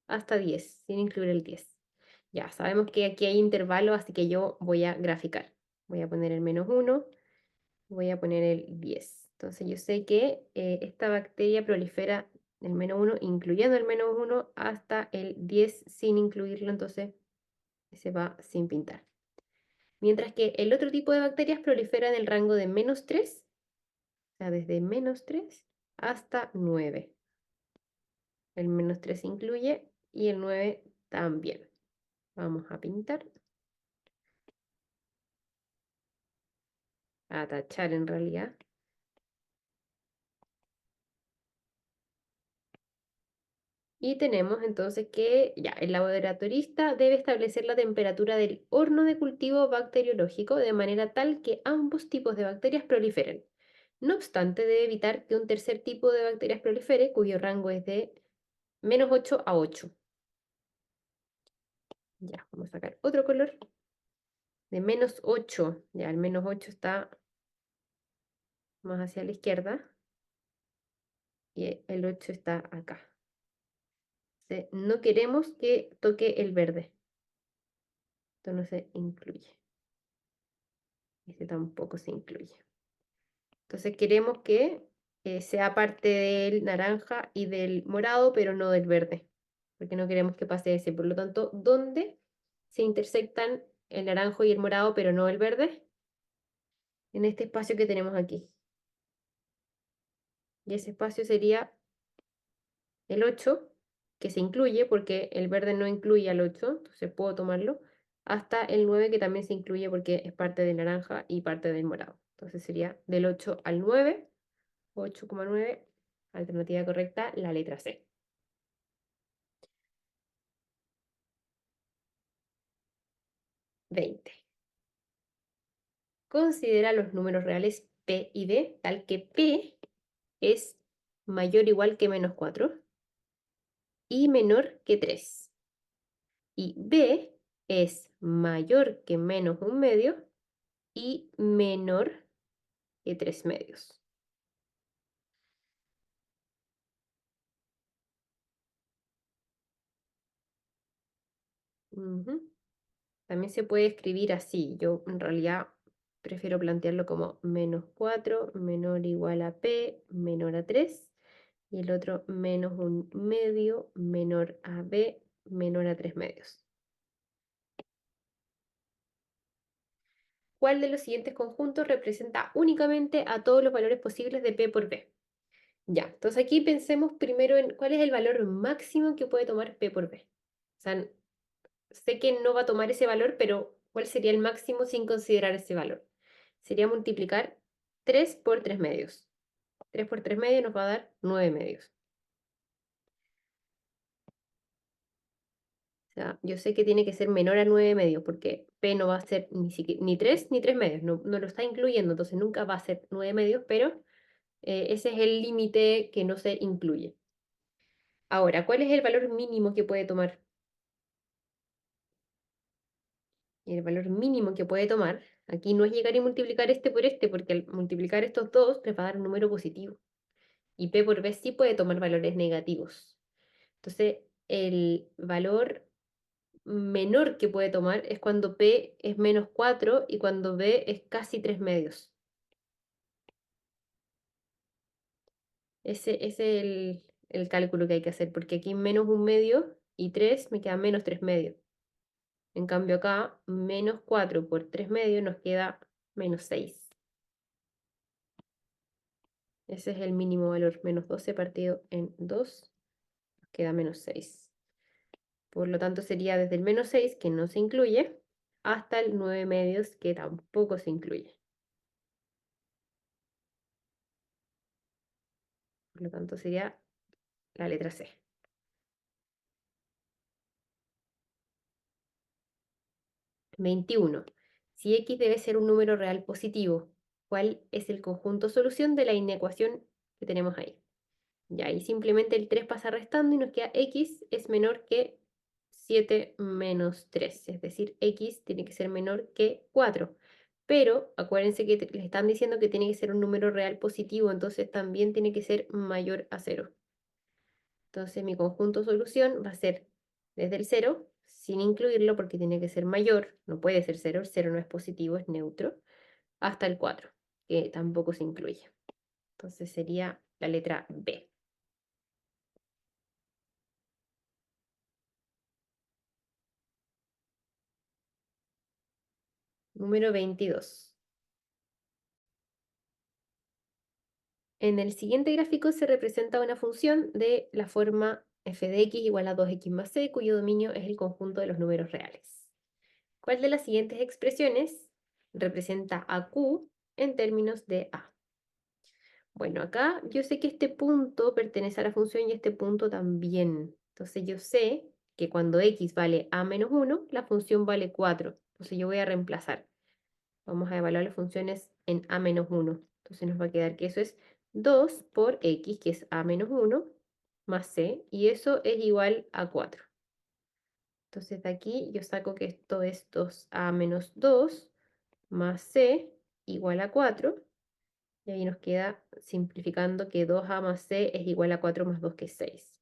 S1: hasta 10, sin incluir el 10. Ya, sabemos que aquí hay intervalos, así que yo voy a graficar. Voy a poner el -1, voy a poner el 10. Entonces yo sé que esta bacteria prolifera del -1, incluyendo el -1, hasta el 10 sin incluirlo, entonces se va sin pintar. Mientras que el otro tipo de bacterias prolifera en el rango de -3, o sea, desde -3 hasta 9. El -3 incluye y el 9 también. Vamos a pintar, a tachar en realidad. Y tenemos entonces que ya el laboratorista debe establecer la temperatura del horno de cultivo bacteriológico de manera tal que ambos tipos de bacterias proliferen. No obstante, debe evitar que un tercer tipo de bacterias prolifere, cuyo rango es de -8 a 8. Ya, vamos a sacar otro color. De -8, ya el -8 está más hacia la izquierda y el 8 está acá. No queremos que toque el verde. Esto no se incluye. Este tampoco se incluye. Entonces queremos que sea parte del naranja y del morado, pero no del verde, porque no queremos que pase ese. Por lo tanto, ¿dónde se intersectan el naranjo y el morado, pero no el verde? En este espacio que tenemos aquí. Y ese espacio sería el 8, que se incluye porque el verde no incluye al 8, entonces puedo tomarlo, hasta el 9 que también se incluye porque es parte del naranja y parte del morado. Entonces sería del 8 al 9, 8,9, alternativa correcta, la letra C. 20. Considera los números reales P y B, tal que P es mayor o igual que menos 4 y menor que 3. Y B es mayor que menos un medio y menor que 3 medios. Ujú. También se puede escribir así. Yo en realidad prefiero plantearlo como menos 4 menor o igual a P menor a 3 y el otro menos un medio menor a B menor a 3 medios. ¿Cuál de los siguientes conjuntos representa únicamente a todos los valores posibles de P por B? Ya, entonces aquí pensemos primero en cuál es el valor máximo que puede tomar P por B. O sea, sé que no va a tomar ese valor, pero ¿cuál sería el máximo sin considerar ese valor? Sería multiplicar 3 por 3 medios. 3 por 3 medios nos va a dar 9 medios. O sea, yo sé que tiene que ser menor a 9 medios, porque P no va a ser ni 3 ni 3 medios, no lo está incluyendo, entonces nunca va a ser 9 medios, pero ese es el límite que no se incluye. Ahora, ¿cuál es el valor mínimo que puede tomar? El valor mínimo que puede tomar, aquí no es llegar y multiplicar este por este, porque al multiplicar estos dos les va a dar un número positivo. Y P por B sí puede tomar valores negativos. Entonces, el valor menor que puede tomar es cuando P es menos 4 y cuando B es casi 3 medios. Ese es el cálculo que hay que hacer, porque aquí menos un medio y 3 me queda menos 3 medios. En cambio acá, menos 4 por 3 medios nos queda menos 6. Ese es el mínimo valor, menos 12 partido en 2, nos queda menos 6. Por lo tanto sería desde el menos 6, que no se incluye, hasta el 9 medios, que tampoco se incluye. Por lo tanto sería la letra C. 21. Si x debe ser un número real positivo, ¿cuál es el conjunto solución de la inecuación que tenemos ahí? Ya, ahí simplemente el 3 pasa restando y nos queda x es menor que 7 menos 3, es decir, x tiene que ser menor que 4. Pero acuérdense que les están diciendo que tiene que ser un número real positivo, entonces también tiene que ser mayor a 0. Entonces mi conjunto solución va a ser desde el 0, sin incluirlo porque tiene que ser mayor, no puede ser 0, el 0 no es positivo, es neutro, hasta el 4, que tampoco se incluye. Entonces sería la letra B. Número 22. En el siguiente gráfico se representa una función de la forma f de x igual a 2x más c, cuyo dominio es el conjunto de los números reales. ¿Cuál de las siguientes expresiones representa a q en términos de a? Bueno, acá yo sé que este punto pertenece a la función y este punto también. Entonces yo sé que cuando x vale a menos 1, la función vale 4. Entonces yo voy a reemplazar. Vamos a evaluar las funciones en a menos 1. Entonces nos va a quedar que eso es 2 por x, que es a menos 1, más c, y eso es igual a 4. Entonces de aquí yo saco que esto es 2a menos 2 más c igual a 4. Y ahí nos queda simplificando que 2a más c es igual a 4 más 2, que es 6.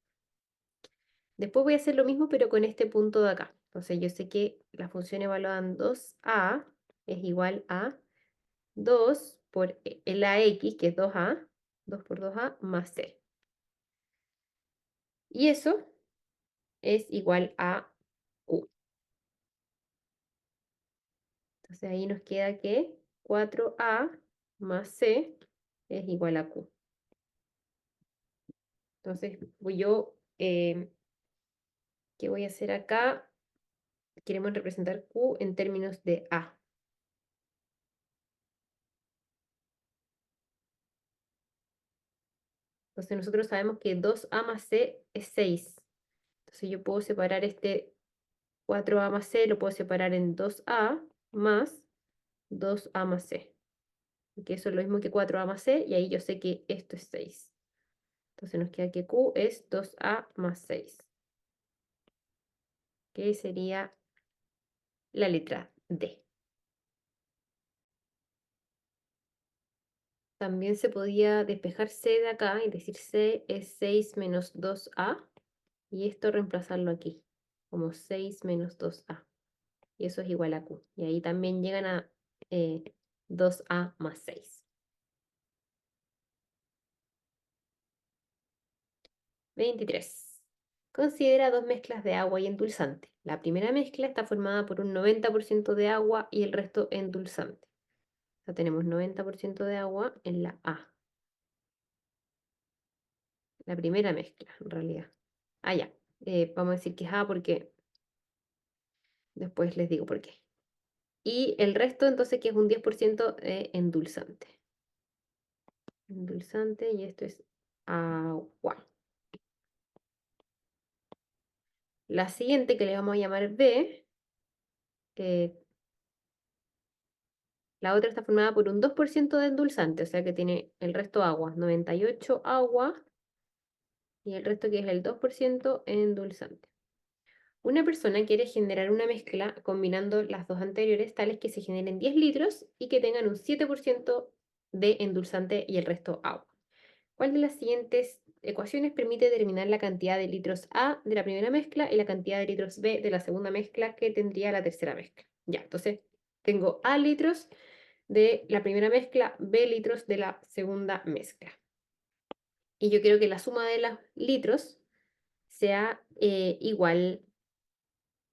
S1: Después voy a hacer lo mismo, pero con este punto de acá. Entonces yo sé que la función evaluada en 2a es igual a 2 por el ax, que es 2a, 2 por 2a más c. Y eso es igual a q. Entonces ahí nos queda que 4a más c es igual a q. Entonces, ¿qué voy a hacer acá? Queremos representar Q en términos de A. Entonces nosotros sabemos que 2A más C es 6. Entonces yo puedo separar este 4A más C, lo puedo separar en 2A más 2A más C. Que eso es lo mismo que 4A más C, y ahí yo sé que esto es 6. Entonces nos queda que Q es 2A más 6. Que sería la letra D. También se podía despejar C de acá y decir C es 6 menos 2A. Y esto reemplazarlo aquí, como 6 menos 2A. Y eso es igual a Q. Y ahí también llegan a 2A más 6. 23. Considera dos mezclas de agua y endulzante. La primera mezcla está formada por un 90% de agua y el resto endulzante. O sea, tenemos 90% de agua en la A. La primera mezcla, en realidad. Ah, ya. Vamos a decir que es A porque después les digo por qué. Y el resto, entonces, que es un 10% de endulzante. Endulzante, y esto es agua. La siguiente, que le vamos a llamar B, la otra está formada por un 2% de endulzante, o sea que tiene el resto agua, 98 agua, y el resto que es el 2% endulzante. Una persona quiere generar una mezcla combinando las dos anteriores, tales que se generen 10 litros y que tengan un 7% de endulzante y el resto agua. ¿Cuál de las siguientes ecuaciones permite determinar la cantidad de litros A de la primera mezcla y la cantidad de litros B de la segunda mezcla que tendría la tercera mezcla? Ya, entonces tengo A litros de la primera mezcla, B litros de la segunda mezcla. Y yo quiero que la suma de los litros sea igual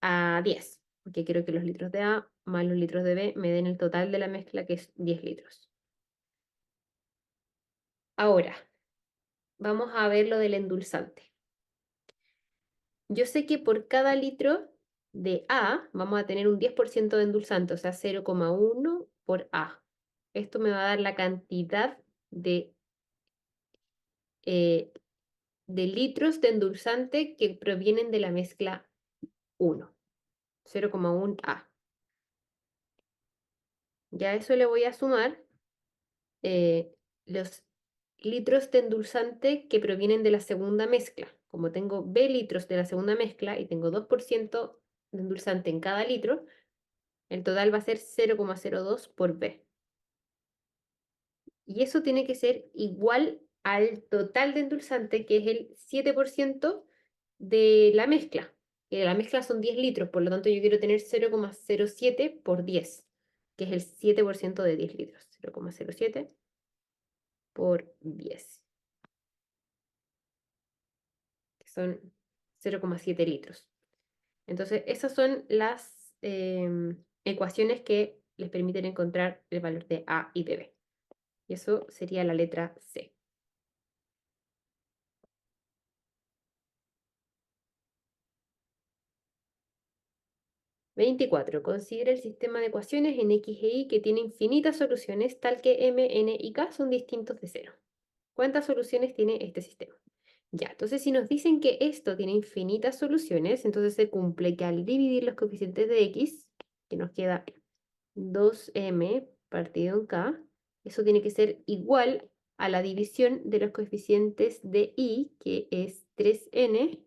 S1: a 10, porque quiero que los litros de A más los litros de B me den el total de la mezcla, que es 10 litros. Ahora, vamos a ver lo del endulzante. Yo sé que por cada litro de A vamos a tener un 10% de endulzante, o sea, 0,1 por A. Esto me va a dar la cantidad eh, de litros de endulzante que provienen de la mezcla 1, 0,1 A. Ya a eso le voy a sumar los litros de endulzante que provienen de la segunda mezcla. Como tengo B litros de la segunda mezcla y tengo 2% de endulzante en cada litro, el total va a ser 0,02 por B. Y eso tiene que ser igual al total de endulzante, que es el 7% de la mezcla. La mezcla son 10 litros, por lo tanto yo quiero tener 0,07 por 10, que es el 7% de 10 litros. 0,07 por 10, que son 0,7 litros. Entonces, esas son las ecuaciones que les permiten encontrar el valor de A y de B. Y eso sería la letra C. 24. Considera el sistema de ecuaciones en X e Y que tiene infinitas soluciones, tal que M, N y K son distintos de cero. ¿Cuántas soluciones tiene este sistema? Ya, entonces si nos dicen que esto tiene infinitas soluciones, entonces se cumple que al dividir los coeficientes de X, que nos queda 2M partido en K, eso tiene que ser igual a la división de los coeficientes de Y, que es 3N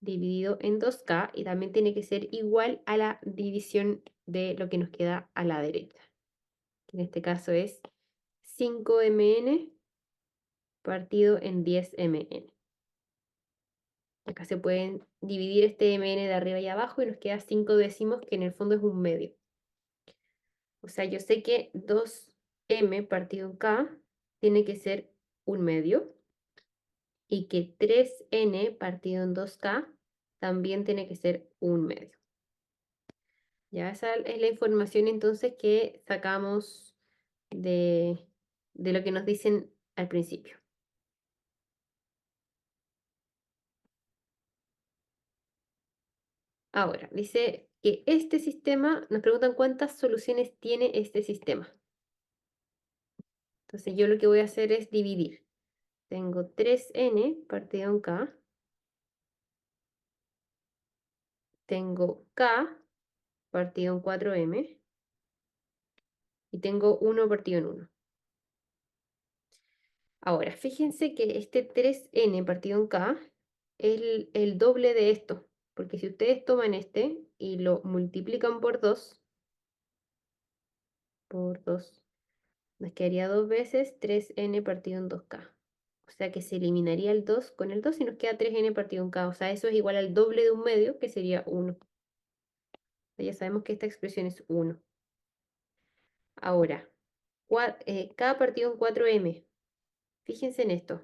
S1: dividido en 2K, y también tiene que ser igual a la división de lo que nos queda a la derecha, que en este caso es 5mn partido en 10mn. Acá se pueden dividir este mn de arriba y abajo y nos queda 5 décimos, que en el fondo es un medio. O sea, yo sé que 2m partido en k tiene que ser un medio, y que 3n partido en 2k también tiene que ser un medio. Ya esa es la información entonces que sacamos de de lo que nos dicen al principio. Ahora, dice que este sistema, nos preguntan cuántas soluciones tiene este sistema. Entonces yo lo que voy a hacer es dividir. Tengo 3n partido en k. Tengo k partido en 4m. Y tengo 1 partido en 1. Ahora, fíjense que este 3n partido en k es el doble de esto. Porque si ustedes toman este y lo multiplican por 2, nos quedaría 2 veces 3n partido en 2k. O sea que se eliminaría el 2 con el 2 y nos queda 3n partido en k. O sea, eso es igual al doble de un medio, que sería 1. Ya sabemos que esta expresión es 1. Ahora, k partido en 4m. Fíjense en esto.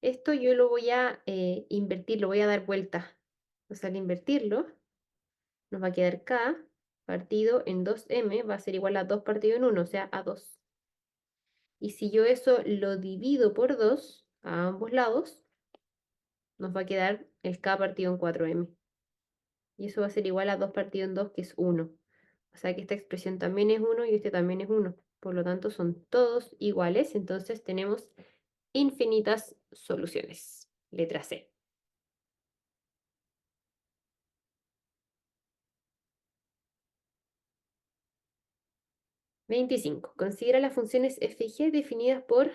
S1: Esto yo lo voy a invertir, lo voy a dar vuelta. O sea, al invertirlo, nos va a quedar k partido en 2m, va a ser igual a 2 partido en 1, o sea, a 2. Y si yo eso lo divido por 2 a ambos lados, nos va a quedar el k partido en 4m. Y eso va a ser igual a 2 partido en 2, que es 1. O sea que esta expresión también es 1 y este también es 1. Por lo tanto, son todos iguales. Entonces tenemos infinitas soluciones. Letra C. 25. Considera las funciones f y g definidas por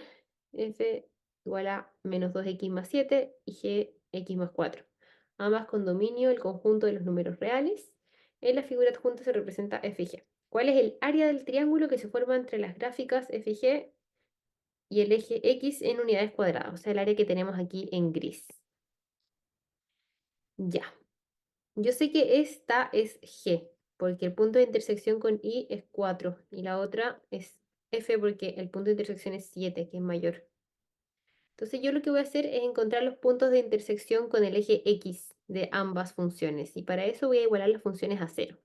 S1: f igual a menos 2x más 7 y g x más 4. Ambas con dominio el conjunto de los números reales. En la figura adjunta se representa f y g. ¿Cuál es el área del triángulo que se forma entre las gráficas f y g y el eje x en unidades cuadradas? O sea, el área que tenemos aquí en gris. Ya. Yo sé que esta es G, porque el punto de intersección con I es 4 y la otra es F porque el punto de intersección es 7, que es mayor. Entonces yo lo que voy a hacer es encontrar los puntos de intersección con el eje X de ambas funciones y para eso voy a igualar las funciones a 0.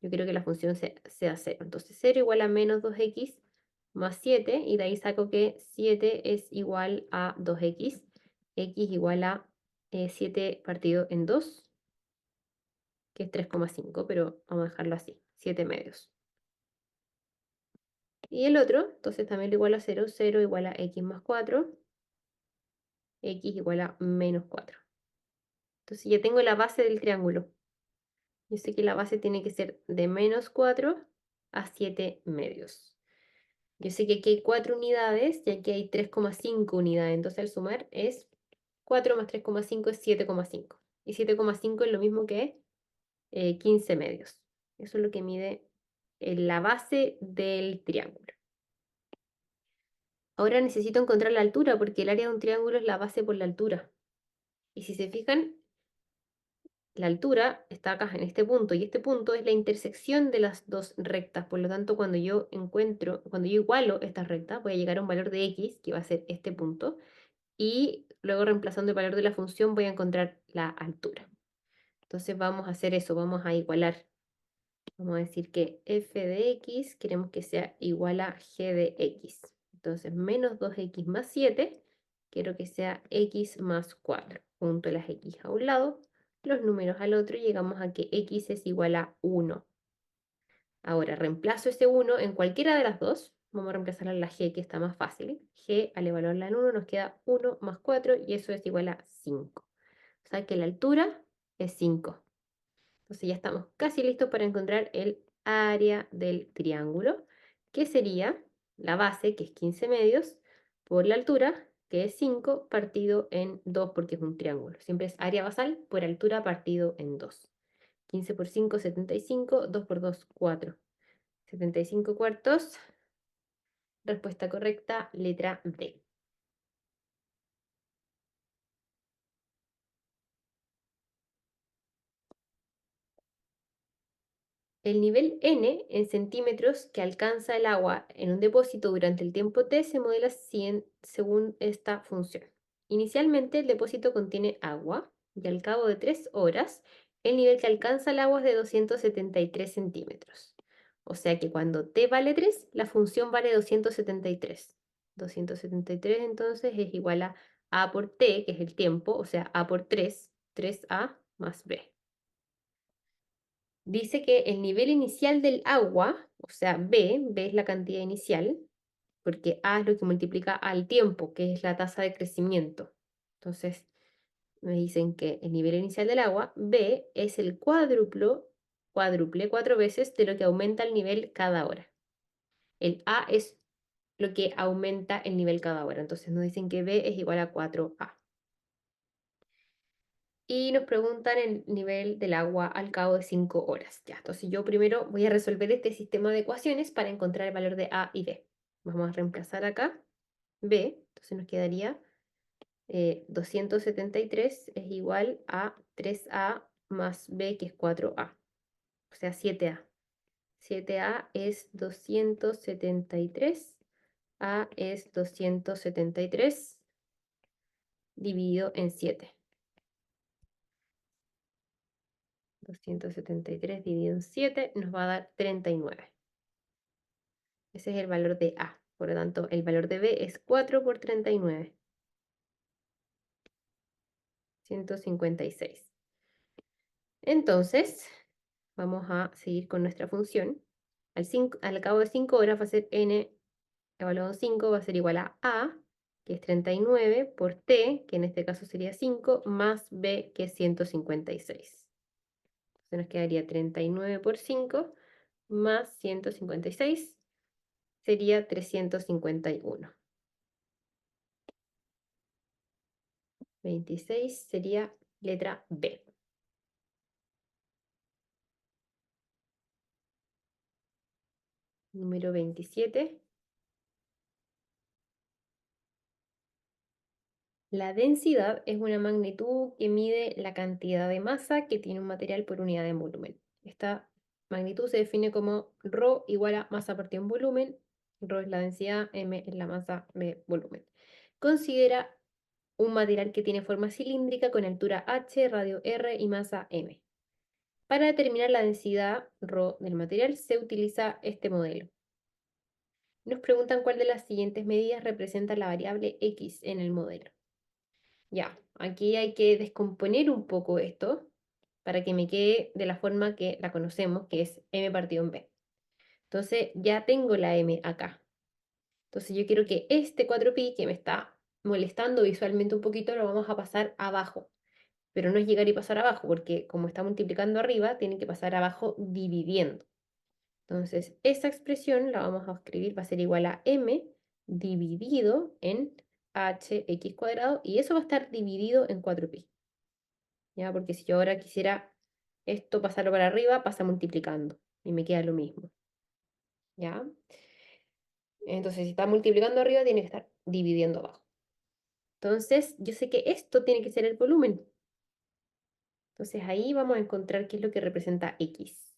S1: Yo quiero que la función sea 0. Entonces 0 igual a menos 2x más 7 y de ahí saco que 7 es igual a 2x, x igual a 7 partido en 2, que es 3,5, pero vamos a dejarlo así, 7 medios. Y el otro, entonces también lo igual a 0, 0 igual a x más 4, x igual a menos 4. Entonces ya tengo la base del triángulo. Yo sé que la base tiene que ser de menos 4 a 7 medios. Yo sé que aquí hay 4 unidades y aquí hay 3,5 unidades. Entonces al sumar es 4 más 3,5 es 7,5. Y 7,5 es lo mismo que 15 medios. Eso es lo que mide la base del triángulo. Ahora necesito encontrar la altura porque el área de un triángulo es la base por la altura. Y si se fijan, la altura está acá en este punto y este punto es la intersección de las dos rectas. Por lo tanto, cuando yo igualo estas rectas, voy a llegar a un valor de x, que va a ser este punto, y luego reemplazando el valor de la función voy a encontrar la altura. Entonces vamos a hacer eso, vamos a igualar. Vamos a decir que f de x queremos que sea igual a g de x. Entonces, menos 2x más 7, quiero que sea x más 4. Junto las x a un lado, los números al otro, y llegamos a que x es igual a 1. Ahora, reemplazo ese 1 en cualquiera de las dos. Vamos a reemplazarla en la g, que está más fácil. G, al evaluarla en 1, nos queda 1 más 4, y eso es igual a 5. O sea que la altura es 5. Entonces ya estamos casi listos para encontrar el área del triángulo, que sería la base, que es 15 medios, por la altura, que es 5, partido en 2, porque es un triángulo. Siempre es área basal por altura partido en 2. 15 por 5, 75, 2 por 2, 4. 75 cuartos. Respuesta correcta, letra D. El nivel n en centímetros que alcanza el agua en un depósito durante el tiempo t se modela según esta función. Inicialmente el depósito contiene agua y al cabo de 3 horas el nivel que alcanza el agua es de 273 centímetros. O sea que cuando t vale 3, la función vale 273. 273 entonces es igual a por t, que es el tiempo, o sea, a por 3, 3a más b. Dice que el nivel inicial del agua, o sea, b es la cantidad inicial, porque a es lo que multiplica al tiempo, que es la tasa de crecimiento. Entonces, me dicen que el nivel inicial del agua, b, es el cuádruple 4 veces de lo que aumenta el nivel cada hora. El a es lo que aumenta el nivel cada hora. Entonces nos dicen que b es igual a 4a. Y nos preguntan el nivel del agua al cabo de 5 horas. Ya, entonces yo primero voy a resolver este sistema de ecuaciones para encontrar el valor de a y b. Vamos a reemplazar acá b, entonces nos quedaría 273 es igual a 3a más b, que es 4a, o sea, 7a. 7a es 273, a es 273 dividido en 7. 273 dividido en 7 nos va a dar 39. Ese es el valor de a. Por lo tanto, el valor de b es 4 por 39. 156. Entonces, vamos a seguir con nuestra función. Al cabo de 5 horas va a ser n evaluado en 5, va a ser igual a, que es 39, por t, que en este caso sería 5, más b, que es 156. Entonces nos quedaría 39 por 5, más 156, sería 351. 26 sería letra B. Número 27. La densidad es una magnitud que mide la cantidad de masa que tiene un material por unidad de volumen. Esta magnitud se define como ρ igual a masa partido en volumen. Ρ es la densidad, m es la masa de volumen. Considera un material que tiene forma cilíndrica con altura h, radio r y masa m. Para determinar la densidad ρ del material se utiliza este modelo. Nos preguntan cuál de las siguientes medidas representa la variable x en el modelo. Ya, aquí hay que descomponer un poco esto para que me quede de la forma que la conocemos, que es m partido en b. Entonces ya tengo la m acá. Entonces yo quiero que este 4pi que me está molestando visualmente un poquito lo vamos a pasar abajo. Pero no es llegar y pasar abajo, porque como está multiplicando arriba, tiene que pasar abajo dividiendo. Entonces esa expresión la vamos a escribir, va a ser igual a m dividido en hx cuadrado, y eso va a estar dividido en 4pi. ¿Ya? Porque si yo ahora quisiera esto pasarlo para arriba, pasa multiplicando y me queda lo mismo. ¿Ya? Entonces, si está multiplicando arriba, tiene que estar dividiendo abajo. Entonces, yo sé que esto tiene que ser el volumen. Entonces, ahí vamos a encontrar qué es lo que representa X.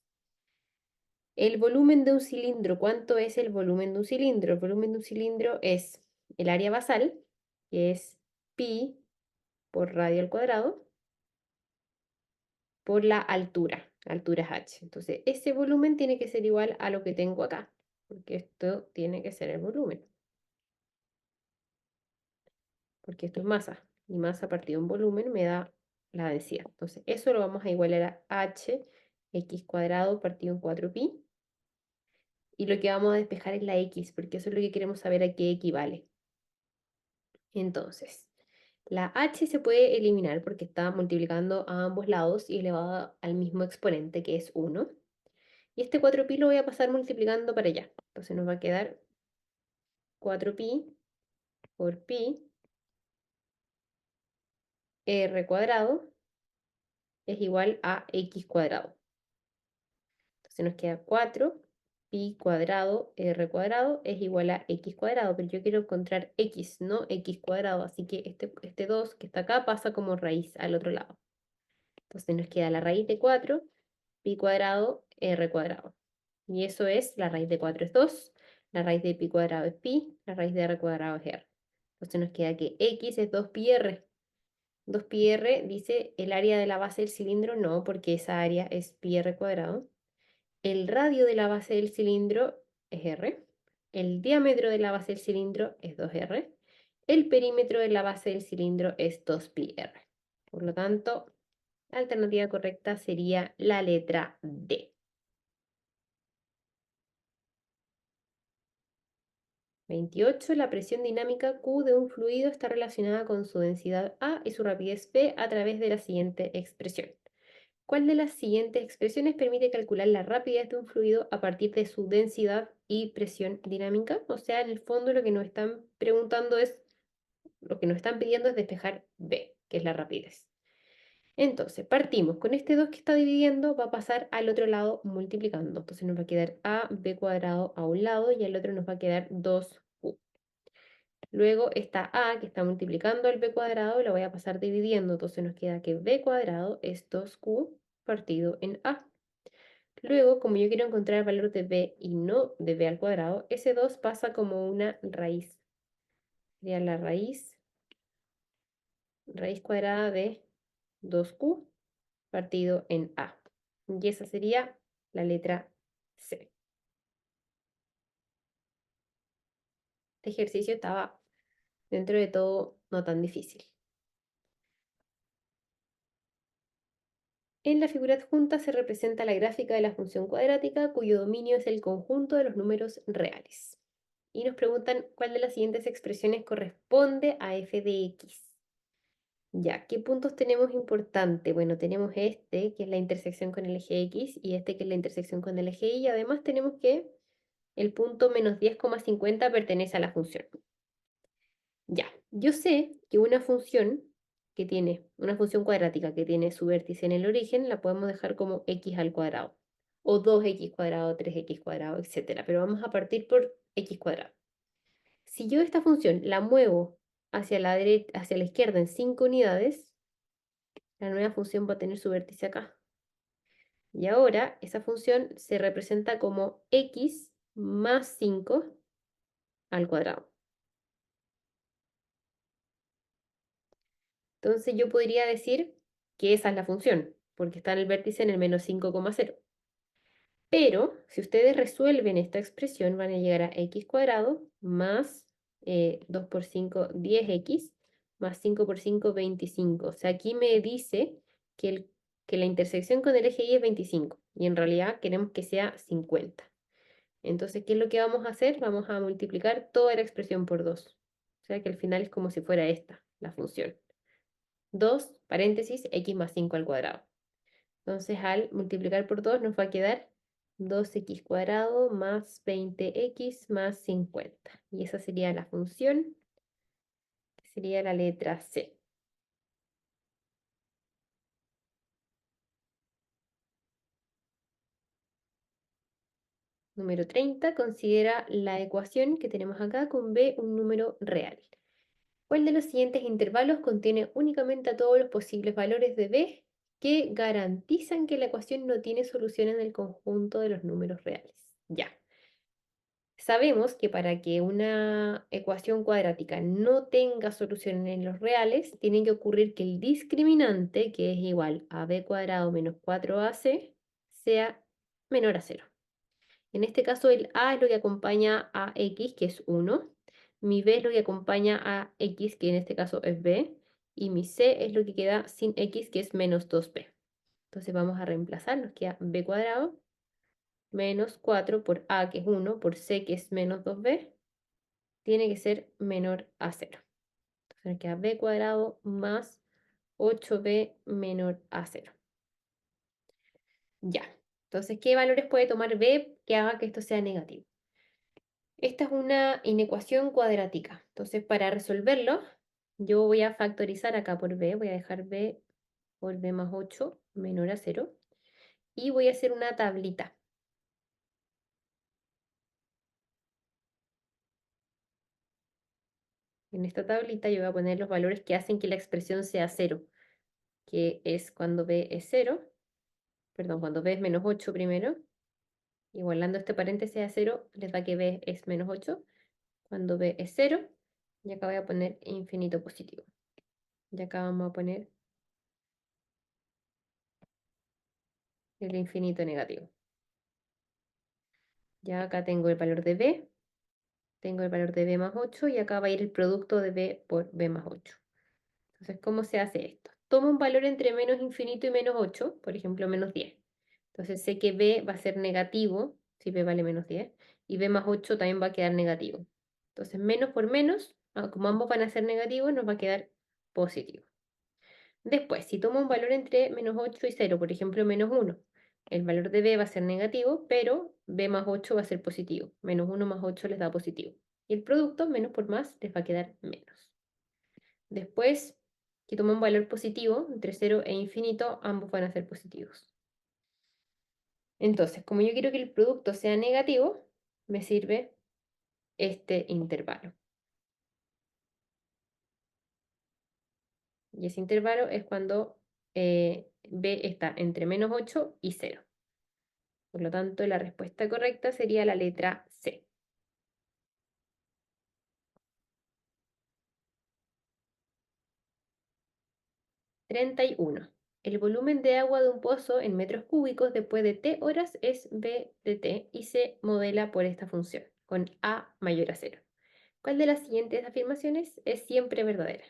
S1: El volumen de un cilindro, ¿cuánto es el volumen de un cilindro? El volumen de un cilindro es el área basal, que es pi por radio al cuadrado, por la altura. Altura es h. Entonces, ese volumen tiene que ser igual a lo que tengo acá, porque esto tiene que ser el volumen. Porque esto es masa, y masa partido en volumen me da la densidad. Entonces, eso lo vamos a igualar a h x cuadrado partido en 4pi. Y lo que vamos a despejar es la x, porque eso es lo que queremos saber a qué equivale. Entonces, la h se puede eliminar porque está multiplicando a ambos lados y elevado al mismo exponente, que es 1. Y este 4pi lo voy a pasar multiplicando para allá. Entonces nos va a quedar 4pi por pi r cuadrado es igual a x cuadrado. Entonces nos queda 4 pi cuadrado r cuadrado es igual a x cuadrado, pero yo quiero encontrar x, no x cuadrado, así que este 2 que está acá pasa como raíz al otro lado. Entonces nos queda la raíz de 4 pi cuadrado r cuadrado. Y eso es, la raíz de 4 es 2, la raíz de pi cuadrado es pi, la raíz de r cuadrado es r. Entonces nos queda que x es 2 pi r. 2 pi r dice el área de la base del cilindro, no, porque esa área es pi r cuadrado. el radio de la base del cilindro es R, el diámetro de la base del cilindro es 2R, el perímetro de la base del cilindro es 2πr. Por lo tanto, la alternativa correcta sería la letra D. 28. La presión dinámica Q de un fluido está relacionada con su densidad A y su rapidez P a través de la siguiente expresión. ¿Cuál de las siguientes expresiones permite calcular la rapidez de un fluido a partir de su densidad y presión dinámica? O sea, en el fondo lo que nos están preguntando es, lo que nos están pidiendo es despejar B, que es la rapidez. Entonces, partimos con este 2 que está dividiendo, va a pasar al otro lado multiplicando. Entonces nos va a quedar a b cuadrado a un lado y al otro nos va a quedar 2q. Luego está a que está multiplicando al b cuadrado, lo voy a pasar dividiendo. Entonces nos queda que b cuadrado es 2q partido en a. Luego, como yo quiero encontrar el valor de b y no de b al cuadrado, ese 2 pasa como una raíz. Sería la raíz cuadrada de 2q partido en A. Y esa sería la letra C. Este ejercicio estaba, dentro de todo, no tan difícil. En la figura adjunta se representa la gráfica de la función cuadrática cuyo dominio es el conjunto de los números reales. Y nos preguntan cuál de las siguientes expresiones corresponde a f de x. Ya, ¿qué puntos tenemos importantes? Bueno, tenemos este, que es la intersección con el eje X, y este, que es la intersección con el eje Y. Y además tenemos que el punto menos 10,50 pertenece a la función. Ya, yo sé que una función una función cuadrática que tiene su vértice en el origen, la podemos dejar como x al cuadrado, o 2x cuadrado, 3x cuadrado, etc. Pero vamos a partir por x cuadrado. Si yo esta función la muevo hacia la derecha, hacia la izquierda en 5 unidades, la nueva función va a tener su vértice acá. Y ahora esa función se representa como x más 5 al cuadrado. Entonces yo podría decir que esa es la función, porque está en el vértice en el menos 5,0. Pero si ustedes resuelven esta expresión, van a llegar a x cuadrado más 2 por 5, 10x, más 5 por 5, 25. O sea, aquí me dice que la intersección con el eje Y es 25, y en realidad queremos que sea 50. Entonces, ¿qué es lo que vamos a hacer? Vamos a multiplicar toda la expresión por 2. O sea que al final es como si fuera esta, la función. 2, paréntesis, x más 5 al cuadrado. Entonces, al multiplicar por 2 nos va a quedar 2x cuadrado más 20x más 50. Y esa sería la función, que sería la letra C. Número 30, considera la ecuación que tenemos acá con b un número real. ¿Cuál de los siguientes intervalos contiene únicamente a todos los posibles valores de b que garantizan que la ecuación no tiene solución en el conjunto de los números reales? Ya. Sabemos que para que una ecuación cuadrática no tenga solución en los reales, tiene que ocurrir que el discriminante, que es igual a b cuadrado menos 4ac, sea menor a 0. En este caso el a es lo que acompaña a x, que es 1, mi b es lo que acompaña a x, que en este caso es b, y mi c es lo que queda sin x, que es menos 2b. Entonces vamos a reemplazar, nos queda b cuadrado menos 4 por a, que es 1, por c, que es menos 2b, tiene que ser menor a 0. Entonces nos queda b cuadrado más 8b menor a 0. Ya. Entonces, ¿qué valores puede tomar b que haga que esto sea negativo? Esta es una inecuación cuadrática. Entonces, para resolverlo, yo voy a factorizar acá por b. Voy a dejar b por b más 8 menor a 0. Y voy a hacer una tablita. En esta tablita yo voy a poner los valores que hacen que la expresión sea 0, que es cuando b es 0, perdón, cuando b es menos 8 primero, igualando este paréntesis a 0, les da que b es menos 8, cuando b es 0, y acá voy a poner infinito positivo. Y acá vamos a poner el infinito negativo. Ya acá tengo el valor de B, tengo el valor de B más 8 y acá va a ir el producto de B por B más 8. Entonces, ¿cómo se hace esto? Tomo un valor entre menos infinito y menos 8, por ejemplo, menos 10. Entonces sé que B va a ser negativo, si B vale menos 10, y B más 8 también va a quedar negativo. Entonces, menos por menos, como ambos van a ser negativos, nos va a quedar positivo. Después, si tomo un valor entre menos 8 y 0, por ejemplo, menos 1, el valor de B va a ser negativo, pero B más 8 va a ser positivo. Menos 1 más 8 les da positivo. Y el producto, menos por más, les va a quedar menos. Después, si tomo un valor positivo, entre 0 e infinito, ambos van a ser positivos. Entonces, como yo quiero que el producto sea negativo, me sirve este intervalo. Y ese intervalo es cuando B está entre menos 8 y 0. Por lo tanto, la respuesta correcta sería la letra C. 31. El volumen de agua de un pozo en metros cúbicos después de T horas es B de T y se modela por esta función, con A mayor a 0. ¿Cuál de las siguientes afirmaciones es siempre verdadera?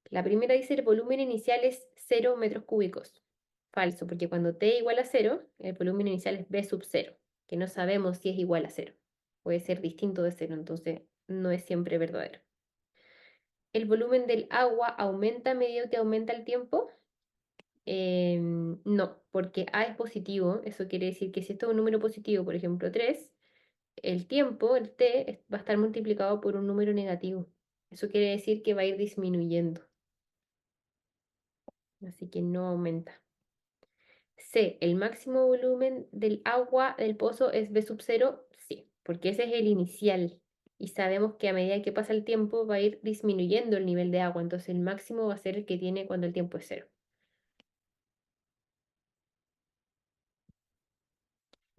S1: La primera dice el volumen inicial es 0 metros cúbicos. Falso, porque cuando T igual a 0, el volumen inicial es B sub 0, que no sabemos si es igual a 0. Puede ser distinto de 0, entonces no es siempre verdadero. ¿El volumen del agua aumenta a medida que aumenta el tiempo? No, porque A es positivo, eso quiere decir que si esto es un número positivo, por ejemplo 3, el tiempo, el T, va a estar multiplicado por un número negativo. Eso quiere decir que va a ir disminuyendo, así que no aumenta. C, ¿el máximo volumen del agua del pozo es B sub 0? Sí, porque ese es el inicial. Y sabemos que a medida que pasa el tiempo va a ir disminuyendo el nivel de agua, entonces el máximo va a ser el que tiene cuando el tiempo es 0.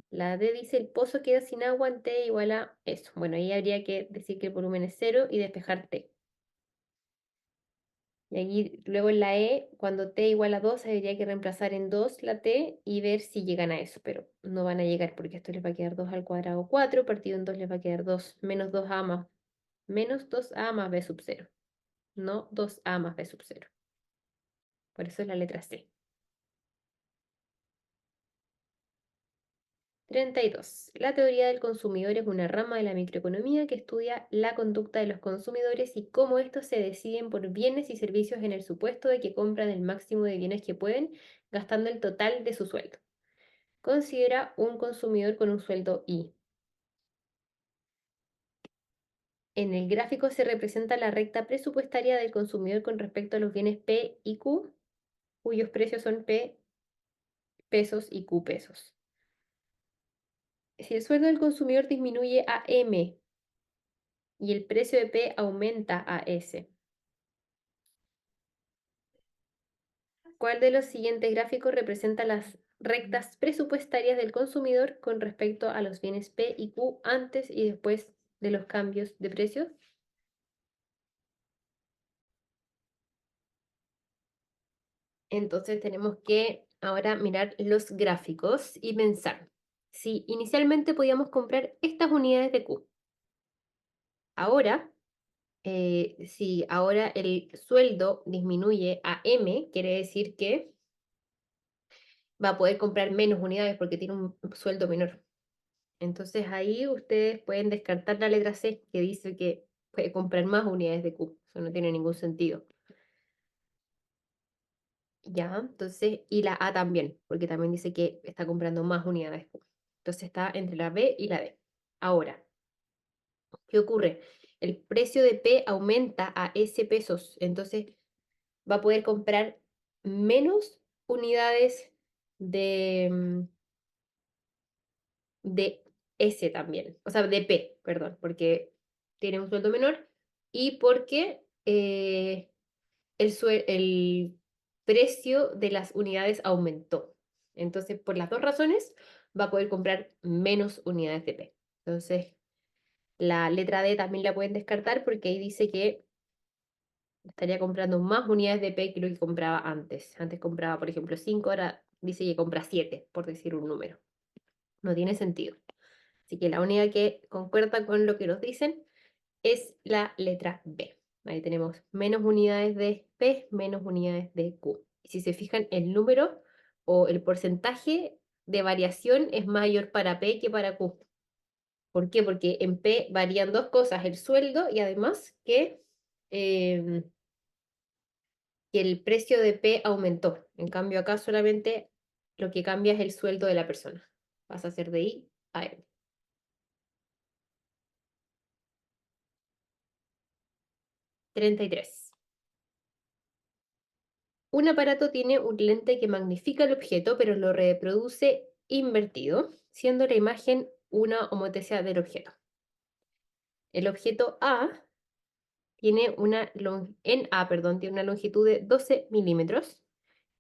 S1: La D dice el pozo queda sin agua en T igual a eso. Bueno, ahí habría que decir que el volumen es 0 y despejar T. Y aquí luego en la E, cuando T igual a 2, habría que reemplazar en 2 la T y ver si llegan a eso, pero no van a llegar porque esto les va a quedar 2 al cuadrado 4, partido en 2 les va a quedar 2 menos 2A más menos 2A más B sub 0, no 2A más B sub 0. Por eso es la letra C. 32. La teoría del consumidor es una rama de la microeconomía que estudia la conducta de los consumidores y cómo estos se deciden por bienes y servicios en el supuesto de que compran el máximo de bienes que pueden, gastando el total de su sueldo. Considera un consumidor con un sueldo I. En el gráfico se representa la recta presupuestaria del consumidor con respecto a los bienes P y Q, cuyos precios son P pesos y Q pesos. Si el sueldo del consumidor disminuye a M y el precio de P aumenta a S, ¿cuál de los siguientes gráficos representa las rectas presupuestarias del consumidor con respecto a los bienes P y Q antes y después de los cambios de precios? Entonces tenemos que ahora mirar los gráficos y pensar. Si inicialmente podíamos comprar estas unidades de Q, ahora, si ahora el sueldo disminuye a M, quiere decir que va a poder comprar menos unidades porque tiene un sueldo menor. Entonces ahí ustedes pueden descartar la letra C, que dice que puede comprar más unidades de Q. Eso no tiene ningún sentido. Ya, entonces, y la A también, porque también dice que está comprando más unidades Q. Entonces está entre la B y la D. Ahora, ¿qué ocurre? El precio de P aumenta a S pesos, entonces va a poder comprar menos unidades de S también, o sea, de P, perdón, porque tiene un sueldo menor y porque el precio de las unidades aumentó. Entonces, por las dos razones, va a poder comprar menos unidades de P. Entonces, la letra D también la pueden descartar porque ahí dice que estaría comprando más unidades de P que lo que compraba antes. Antes compraba, por ejemplo, 5, ahora dice que compra 7, por decir un número. No tiene sentido. Así que la única que concuerda con lo que nos dicen es la letra B. Ahí tenemos menos unidades de P, menos unidades de Q. Y si se fijan, el número o el porcentaje de variación es mayor para P que para Q. ¿Por qué? Porque en P varían dos cosas, el sueldo y además eh, que el precio de P aumentó. En cambio, acá solamente lo que cambia es el sueldo de la persona. Pasa a ser de I a M. 33. Un aparato tiene un lente que magnifica el objeto, pero lo reproduce invertido, siendo la imagen una homotesia del objeto. El objeto A tiene tiene una longitud de 12 milímetros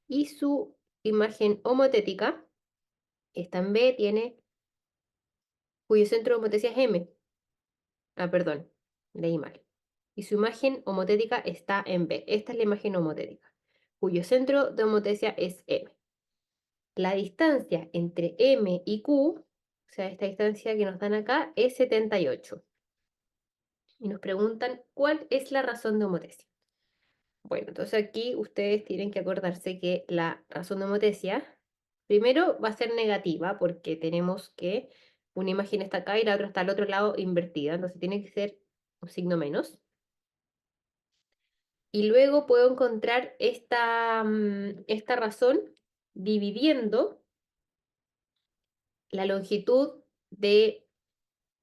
S1: y su imagen homotética, que está en B, cuyo centro de homotesia es M. Perdón, leí mal. Y su imagen homotética está en B. Esta es la imagen homotética, cuyo centro de homotesia es M. La distancia entre M y Q, o sea, esta distancia que nos dan acá, es 78. Y nos preguntan cuál es la razón de homotesia. Bueno, entonces aquí ustedes tienen que acordarse que la razón de homotesia, primero va a ser negativa, porque tenemos que una imagen está acá y la otra está al otro lado invertida, entonces tiene que ser un signo menos. Y luego puedo encontrar esta razón dividiendo la longitud de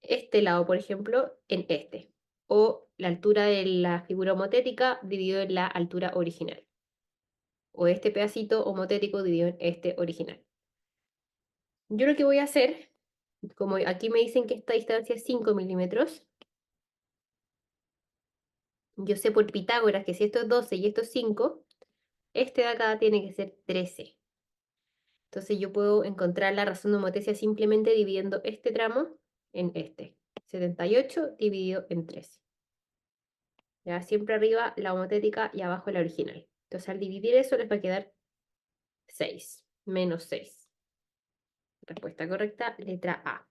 S1: este lado, por ejemplo, en este. O la altura de la figura homotética dividido en la altura original. O este pedacito homotético dividido en este original. Yo lo que voy a hacer, como aquí me dicen que esta distancia es 5 milímetros, yo sé por Pitágoras que si esto es 12 y esto es 5, este de acá tiene que ser 13. Entonces yo puedo encontrar la razón de homotesia simplemente dividiendo este tramo en este. 78 dividido en 13. ¿Ya? Siempre arriba la homotética y abajo la original. Entonces al dividir eso les va a quedar 6, menos 6. Respuesta correcta, letra A.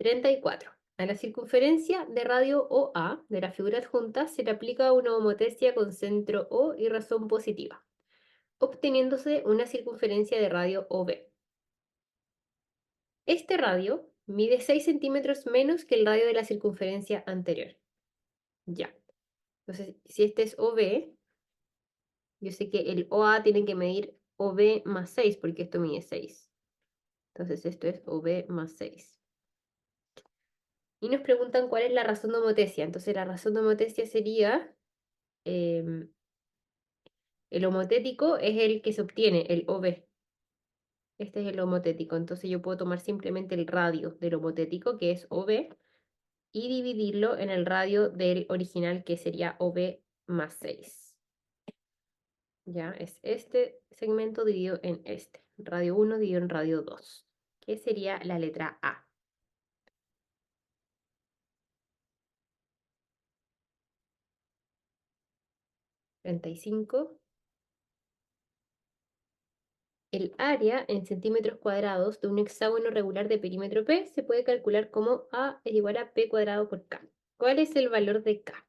S1: 34. A la circunferencia de radio OA de la figura adjunta se le aplica una homotesia con centro O y razón positiva, obteniéndose una circunferencia de radio OB. Este radio mide 6 centímetros menos que el radio de la circunferencia anterior. Ya. Entonces, si este es OB, yo sé que el OA tiene que medir OB más 6, porque esto mide 6. Entonces, esto es OB más 6. Y nos preguntan cuál es la razón de homotesia. Entonces, la razón de homotesia sería, em, el homotético es el que se obtiene, el OB. Este es el homotético. Entonces, yo puedo tomar simplemente el radio del homotético, que es OB, y dividirlo en el radio del original, que sería OB más 6. Ya, es este segmento dividido en este. Radio 1 dividido en radio 2, que sería la letra A. 35. El área en centímetros cuadrados de un hexágono regular de perímetro P se puede calcular como A es igual a P cuadrado por K. ¿Cuál es el valor de K?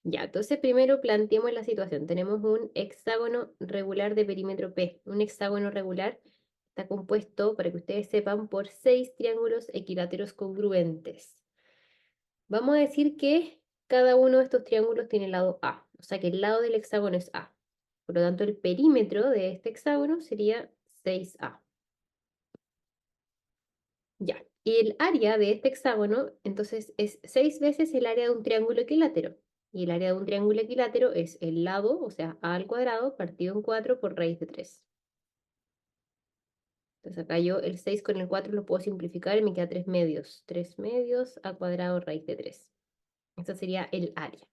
S1: Ya, entonces primero planteemos la situación. Tenemos un hexágono regular de perímetro P. Un hexágono regular está compuesto, para que ustedes sepan, por 6 triángulos equiláteros congruentes. Vamos a decir que cada uno de estos triángulos tiene el lado A, o sea que el lado del hexágono es A. Por lo tanto, el perímetro de este hexágono sería 6A. Ya. Y el área de este hexágono, entonces, es 6 veces el área de un triángulo equilátero. Y el área de un triángulo equilátero es el lado, o sea, a al cuadrado, partido en 4 por raíz de 3. Entonces acá yo el 6 con el 4 lo puedo simplificar y me queda 3 medios. 3 medios a cuadrado raíz de 3. Esto sería el área.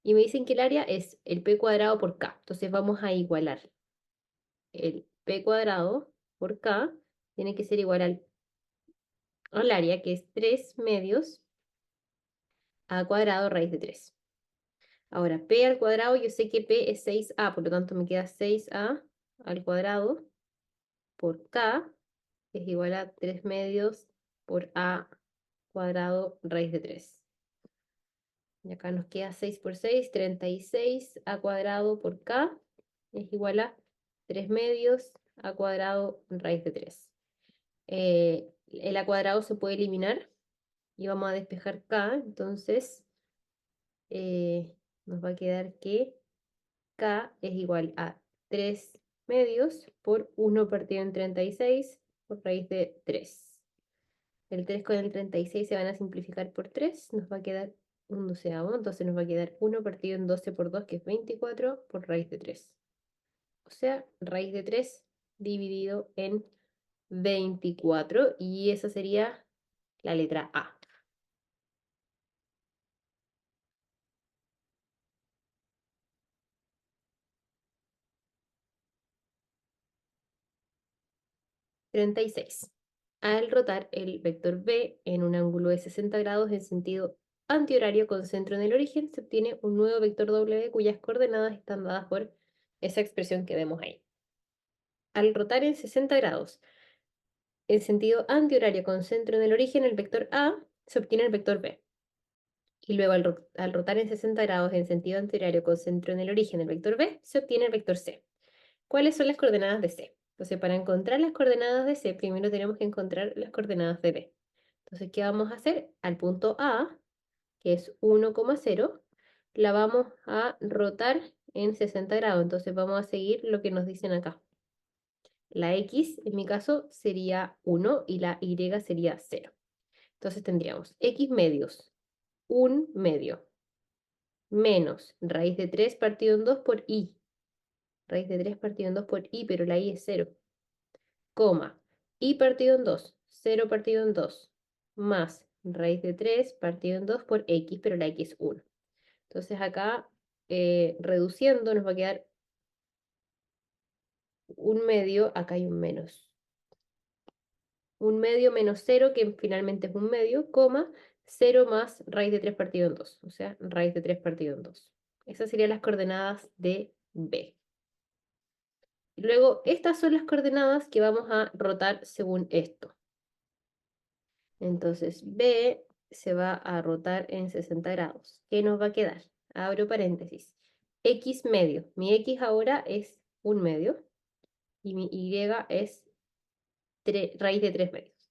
S1: Y me dicen que el área es el p cuadrado por k. Entonces vamos a igualar. El p cuadrado por k tiene que ser igual al área, que es 3 medios a cuadrado raíz de 3. Ahora, p al cuadrado, yo sé que p es 6a, por lo tanto me queda 6a al cuadrado por k es igual a 3 medios por a cuadrado raíz de 3. Y acá nos queda 6 por 6, 36 a cuadrado por k es igual a 3 medios a cuadrado raíz de 3. El a cuadrado se puede eliminar y vamos a despejar k, entonces nos va a quedar que k es igual a 3 medios por 1 partido en 36 por raíz de 3. El 3 con el 36 se van a simplificar por 3, nos va a quedar un doceavo, entonces nos va a quedar 1 partido en 12 por 2, que es 24, por raíz de 3. O sea, raíz de 3 dividido en 24, y esa sería la letra A. 36. Al rotar el vector B en un ángulo de 60 grados en sentido antihorario con centro en el origen, se obtiene un nuevo vector W cuyas coordenadas están dadas por esa expresión que vemos ahí. Al rotar en 60 grados en sentido antihorario con centro en el origen, el vector A, se obtiene el vector B. Y luego al rotar en 60 grados en sentido antihorario con centro en el origen, el vector B, se obtiene el vector C. ¿Cuáles son las coordenadas de C? Entonces, para encontrar las coordenadas de C, primero tenemos que encontrar las coordenadas de B. Entonces, ¿qué vamos a hacer? Al punto A, que es 1,0, la vamos a rotar en 60 grados. Entonces, vamos a seguir lo que nos dicen acá. La X, en mi caso, sería 1 y la Y sería 0. Entonces, tendríamos X medios, 1 medio, menos raíz de 3 partido en 2 por Y. Raíz de 3 partido en 2 por Y, pero la Y es 0. Coma, y partido en 2, 0 partido en 2, más raíz de 3 partido en 2 por x, pero la x es 1. Entonces acá, reduciendo, nos va a quedar un medio, acá hay un menos. Un medio menos 0, que finalmente es un medio, coma, 0 más raíz de 3 partido en 2, o sea, raíz de 3 partido en 2. Esas serían las coordenadas de B. Luego, estas son las coordenadas que vamos a rotar según esto. Entonces B se va a rotar en 60 grados. ¿Qué nos va a quedar? Abro paréntesis. X medio. Mi X ahora es un medio y mi Y es raíz de 3 medios.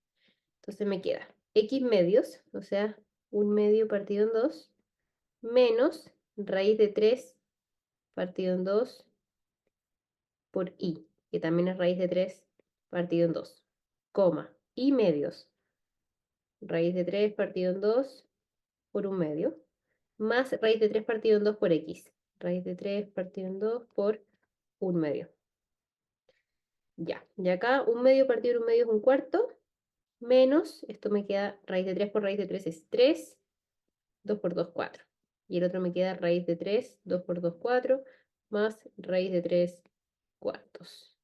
S1: Entonces me queda X medios, o sea, un medio partido en 2, menos raíz de 3 partido en 2 por Y, que también es raíz de 3 partido en 2, coma, Y medios, raíz de 3 partido en 2 por un medio, más raíz de 3 partido en 2 por x. Raíz de 3 partido en 2 por un medio. Ya, y acá un medio partido en un medio es un cuarto, menos, esto me queda raíz de 3 por raíz de 3 es 3, 2 por 2, 4. Y el otro me queda raíz de 3, 2 por 2, 4, más raíz de 3 cuartos.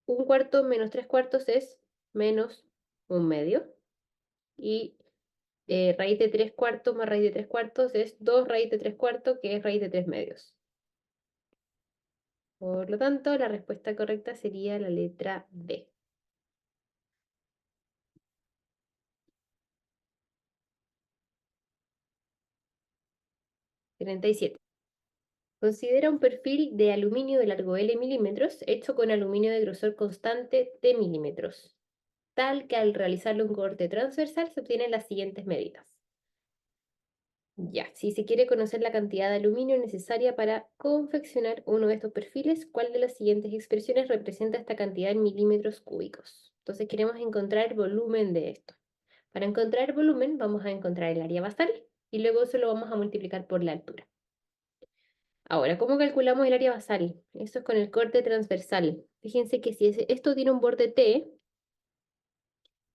S1: Un cuarto menos 3 cuartos es menos un medio. Y raíz de 3 cuartos más raíz de 3 cuartos es 2 raíz de 3 cuartos, que es raíz de 3 medios. Por lo tanto, la respuesta correcta sería la letra B. 37. Considera un perfil de aluminio de largo L milímetros hecho con aluminio de grosor constante T milímetros, tal que al realizarle un corte transversal se obtienen las siguientes medidas. Ya, si se quiere conocer la cantidad de aluminio necesaria para confeccionar uno de estos perfiles, ¿cuál de las siguientes expresiones representa esta cantidad en milímetros cúbicos? Entonces queremos encontrar el volumen de esto. Para encontrar el volumen vamos a encontrar el área basal y luego eso lo vamos a multiplicar por la altura. Ahora, ¿cómo calculamos el área basal? Eso es con el corte transversal. Fíjense que si esto tiene un borde T,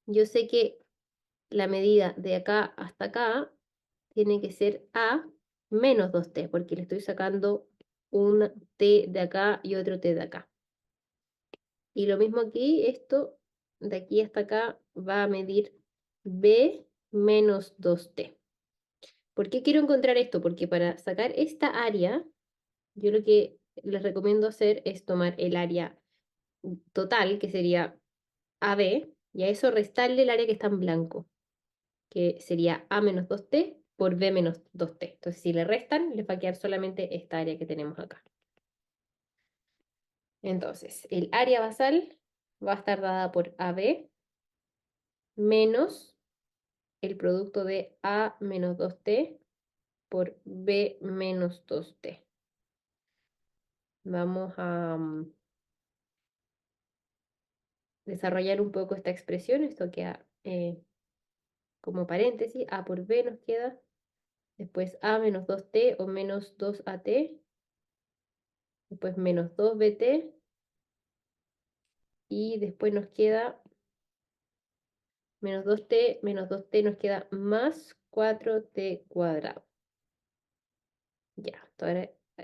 S1: yo sé que la medida de acá hasta acá tiene que ser A menos 2T, porque le estoy sacando un T de acá y otro T de acá. Y lo mismo aquí, esto de aquí hasta acá va a medir B menos 2T. ¿Por qué quiero encontrar esto? Porque para sacar esta área, yo lo que les recomiendo hacer es tomar el área total, que sería AB, y a eso restarle el área que está en blanco, que sería A menos 2T por B menos 2T. Entonces, si le restan, les va a quedar solamente esta área que tenemos acá. Entonces, el área basal va a estar dada por AB menos el producto de A menos 2T por B menos 2T. Vamos a desarrollar un poco esta expresión. Esto queda como paréntesis. A por B nos queda. Después A menos 2T o menos 2AT. Después menos 2BT. Y después nos queda menos 2T nos queda más 4T cuadrado. Ya,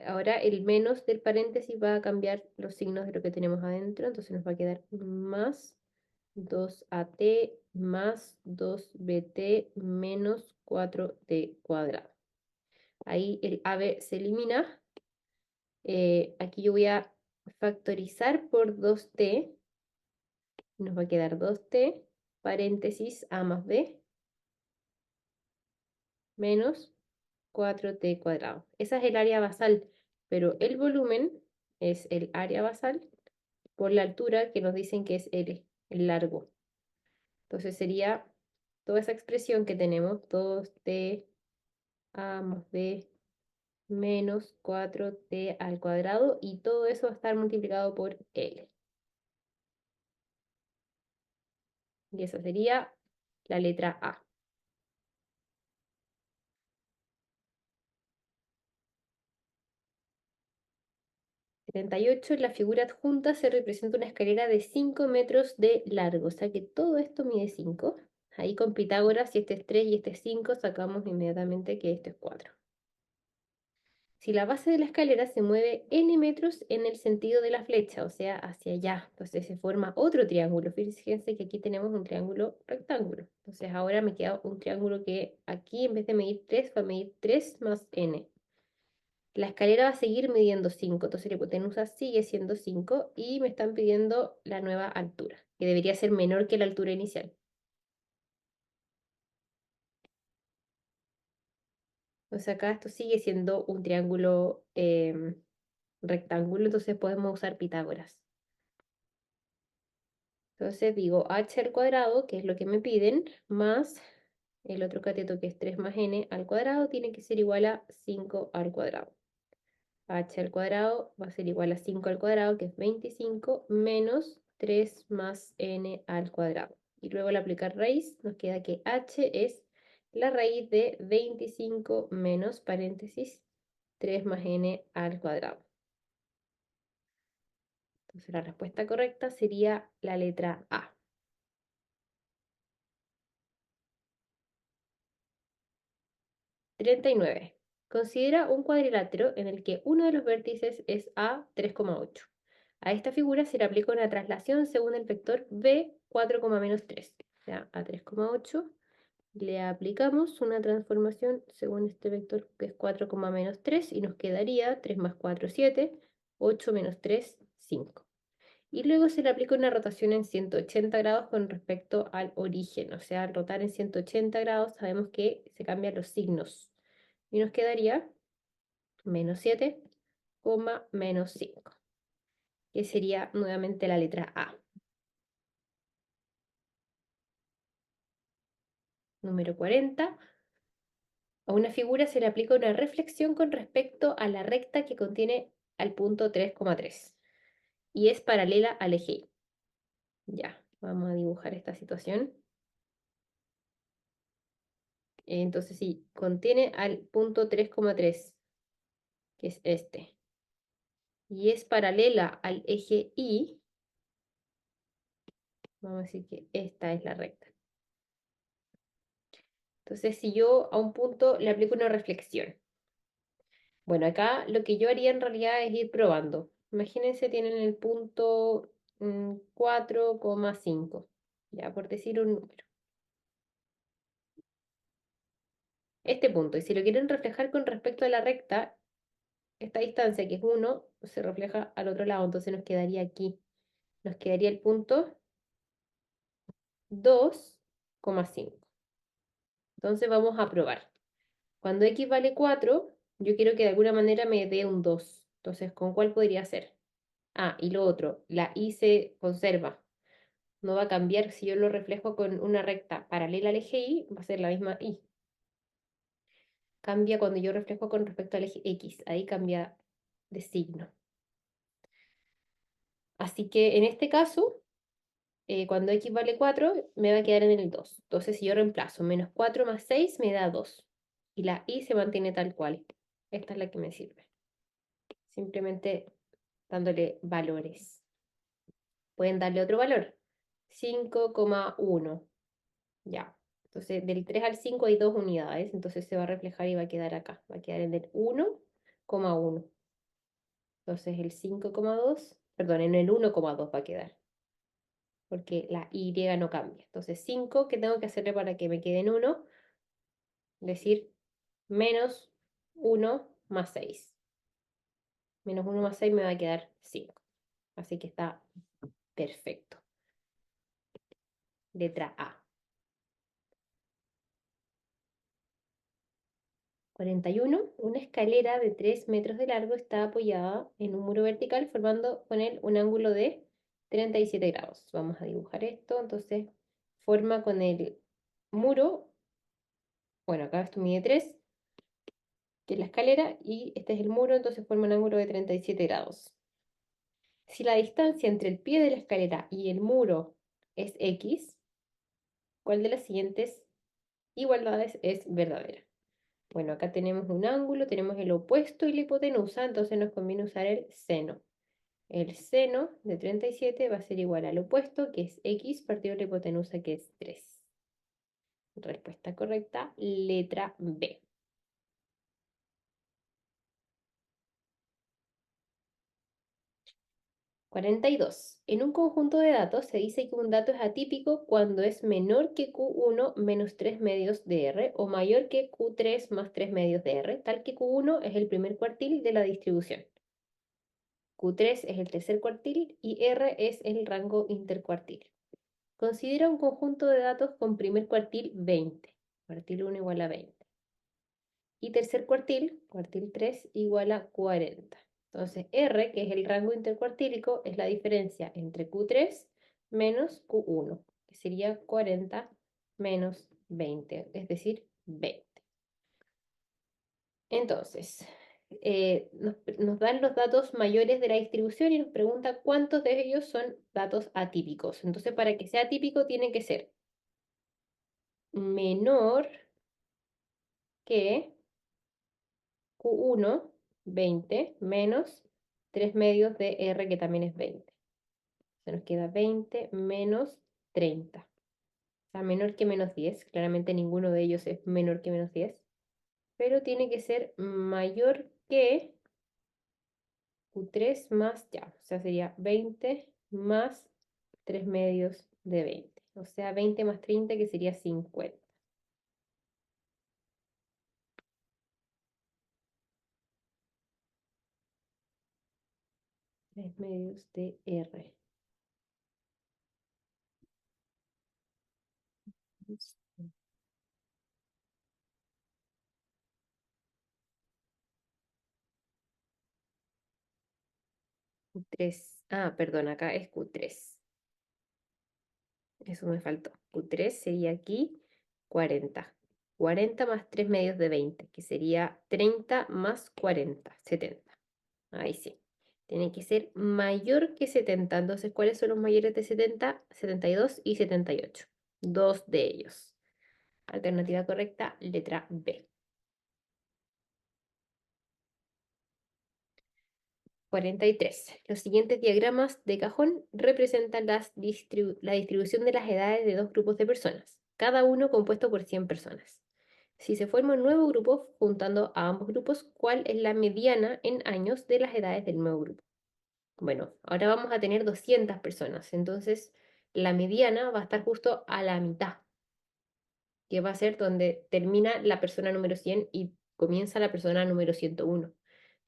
S1: ahora el menos del paréntesis va a cambiar los signos de lo que tenemos adentro, entonces nos va a quedar más 2AT más 2BT menos 4T cuadrado. Ahí el AB se elimina. Aquí yo voy a factorizar por 2T. Nos va a quedar 2T, paréntesis A más B, menos 4T cuadrado. Esa es el área basal, pero el volumen es el área basal por la altura que nos dicen que es el largo. Entonces sería toda esa expresión que tenemos, 2T A más B menos 4T al cuadrado, y todo eso va a estar multiplicado por L. Y esa sería la letra A. 78, en la figura adjunta se representa una escalera de 5 metros de largo, o sea que todo esto mide 5. Ahí con Pitágoras, si este es 3 y este es 5, sacamos inmediatamente que esto es 4. Si la base de la escalera se mueve n metros en el sentido de la flecha, o sea, hacia allá, entonces se forma otro triángulo. Fíjense que aquí tenemos un triángulo rectángulo. Entonces ahora me queda un triángulo que aquí en vez de medir 3 va a medir 3 más n. La escalera va a seguir midiendo 5, entonces la hipotenusa sigue siendo 5 y me están pidiendo la nueva altura, que debería ser menor que la altura inicial. Entonces acá esto sigue siendo un triángulo rectángulo, entonces podemos usar Pitágoras. Entonces digo h al cuadrado, que es lo que me piden, más el otro cateto que es 3 más n al cuadrado, tiene que ser igual a 5 al cuadrado. H al cuadrado va a ser igual a 5 al cuadrado, que es 25, menos 3 más n al cuadrado. Y luego al aplicar raíz, nos queda que h es la raíz de 25 menos, paréntesis, 3 más n al cuadrado. Entonces la respuesta correcta sería la letra A. 39. Considera un cuadrilátero en el que uno de los vértices es A 3,8. A esta figura se le aplica una traslación según el vector B 4,-3. O sea, a 3,8 le aplicamos una transformación según este vector que es 4,-3 y nos quedaría 3 más 4, 7, 8 menos 3, 5. Y luego se le aplica una rotación en 180 grados con respecto al origen. O sea, al rotar en 180 grados sabemos que se cambian los signos. Y nos quedaría menos 7, menos 5, que sería nuevamente la letra A. Número 40. A una figura se le aplica una reflexión con respecto a la recta que contiene al punto 3,3 y es paralela al eje Y. Ya, vamos a dibujar esta situación. Entonces, si contiene al punto 3,3, que es este, y es paralela al eje Y, vamos a decir que esta es la recta. Entonces, si yo a un punto le aplico una reflexión, bueno, acá lo que yo haría en realidad es ir probando. Imagínense, tienen el punto 4,5, ya por decir un número. Este punto, y si lo quieren reflejar con respecto a la recta, esta distancia que es 1, se refleja al otro lado, entonces nos quedaría aquí. Nos quedaría el punto 2,5. Entonces vamos a probar. Cuando x vale 4, yo quiero que de alguna manera me dé un 2. Entonces, ¿con cuál podría ser? Ah, y lo otro, la y se conserva. No va a cambiar si yo lo reflejo con una recta paralela al eje y, va a ser la misma y. Cambia cuando yo reflejo con respecto al eje x, ahí cambia de signo. Así que en este caso, cuando x vale 4, me va a quedar en el 2. Entonces, si yo reemplazo menos 4 más 6, me da 2. Y la y se mantiene tal cual. Esta es la que me sirve. Simplemente dándole valores. Pueden darle otro valor. 5,1. Ya. Entonces, del 3 al 5 hay 2 unidades. Entonces, se va a reflejar y va a quedar acá. Va a quedar en el 1,1. Entonces, el 5,2, perdón, en el 1,2 va a quedar. Porque la y no cambia. Entonces, 5, ¿qué tengo que hacerle para que me quede en 1? Decir menos 1 más 6. Menos 1 más 6 me va a quedar 5. Así que está perfecto. Letra A. 41. Una escalera de 3 metros de largo está apoyada en un muro vertical formando con él un ángulo de 37 grados. Vamos a dibujar esto. Entonces, forma con el muro. Bueno, acá esto mide 3, que es la escalera, y este es el muro, entonces forma un ángulo de 37 grados. Si la distancia entre el pie de la escalera y el muro es x, ¿cuál de las siguientes igualdades es verdadera? Bueno, acá tenemos un ángulo, tenemos el opuesto y la hipotenusa, entonces nos conviene usar el seno. El seno de 37 va a ser igual al opuesto, que es x, partido de la hipotenusa, que es 3. Respuesta correcta, letra B. 42. En un conjunto de datos se dice que un dato es atípico cuando es menor que Q1 menos 3 medios de R o mayor que Q3 más 3 medios de R, tal que Q1 es el primer cuartil de la distribución. Q3 es el tercer cuartil y R es el rango intercuartil. Considera un conjunto de datos con primer cuartil 20. Cuartil 1 igual a 20. Y tercer cuartil, cuartil 3, igual a 40. Entonces, R, que es el rango intercuartílico, es la diferencia entre Q3 menos Q1, que sería 40 menos 20, es decir, 20. Entonces, nos dan los datos mayores de la distribución y nos pregunta cuántos de ellos son datos atípicos. Entonces, para que sea atípico, tiene que ser menor que Q1, 20, menos 3 medios de R, que también es 20. Se nos queda 20 menos 30. O sea, menor que menos 10. Claramente ninguno de ellos es menor que menos 10. Pero tiene que ser mayor que Q3 más, ya, o sea, sería 20 más 3 medios de 20. O sea, 20 más 30, que sería 50. 3 medios de R. 3. Ah, perdón, acá es Q3. Eso me faltó. Q3 sería aquí 40. 40 más 3 medios de 20, que sería 30 más 40, 70. Ahí sí. Tiene que ser mayor que 70. Entonces, ¿cuáles son los mayores de 70? 72 y 78. Dos de ellos. Alternativa correcta, letra B. 43. Los siguientes diagramas de cajón representan la distribución de las edades de dos grupos de personas, cada uno compuesto por 100 personas. Si se forma un nuevo grupo juntando a ambos grupos, ¿cuál es la mediana en años de las edades del nuevo grupo? Bueno, ahora vamos a tener 200 personas, entonces la mediana va a estar justo a la mitad, que va a ser donde termina la persona número 100 y comienza la persona número 101.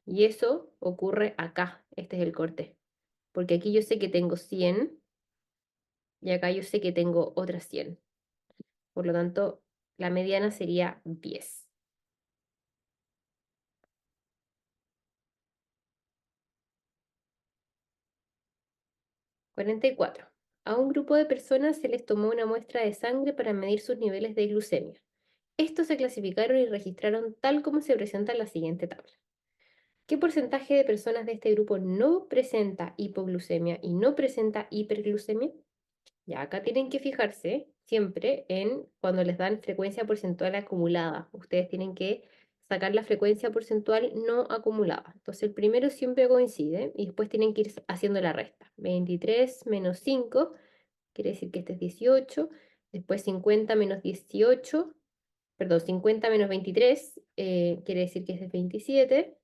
S1: Y eso ocurre acá. Este es el corte. Porque aquí yo sé que tengo 100 y acá yo sé que tengo otras 100. Por lo tanto, la mediana sería 10. 44. A un grupo de personas se les tomó una muestra de sangre para medir sus niveles de glucemia. Estos se clasificaron y registraron tal como se presenta en la siguiente tabla. ¿Qué porcentaje de personas de este grupo no presenta hipoglucemia y no presenta hiperglucemia? Ya, acá tienen que fijarse siempre en cuando les dan frecuencia porcentual acumulada. Ustedes tienen que sacar la frecuencia porcentual no acumulada. Entonces el primero siempre coincide y después tienen que ir haciendo la resta. 23 menos 5 quiere decir que este es 18. Después 50 menos 18, perdón, 50 menos 23 quiere decir que este es 27.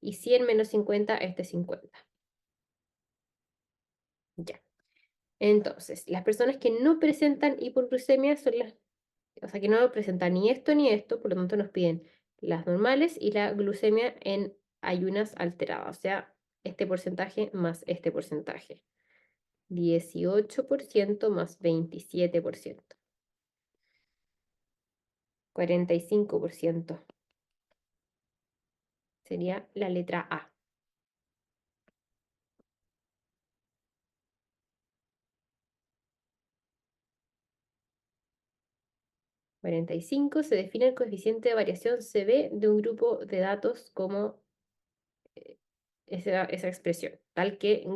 S1: Y 100 menos 50, este es 50. Ya. Entonces, las personas que no presentan hipoglucemia son las, o sea, que no presentan ni esto ni esto, por lo tanto nos piden las normales y la glucemia en ayunas alteradas, o sea, este porcentaje más este porcentaje. 18% más 27%. 45% sería la letra A. 45 se define el coeficiente de variación CB de un grupo de datos como esa expresión, tal que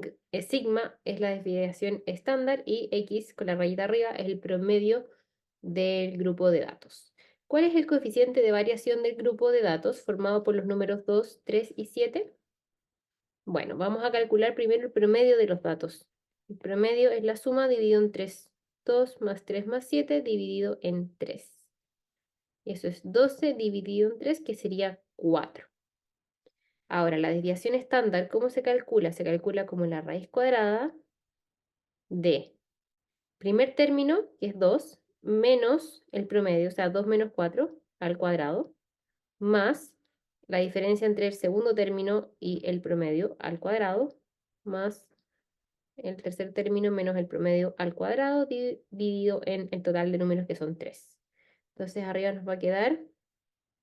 S1: sigma es la desviación estándar y x con la rayita arriba es el promedio del grupo de datos. ¿Cuál es el coeficiente de variación del grupo de datos formado por los números 2, 3 y 7? Bueno, vamos a calcular primero el promedio de los datos. El promedio es la suma dividido en 3. 2 más 3 más 7 dividido en 3. Eso es 12 dividido en 3, que sería 4. Ahora, la desviación estándar, ¿cómo se calcula? Se calcula como la raíz cuadrada de primer término, que es 2, menos el promedio, o sea, 2 menos 4 al cuadrado, más la diferencia entre el segundo término y el promedio al cuadrado, más el tercer término menos el promedio al cuadrado, dividido en el total de números que son 3. Entonces arriba nos va a quedar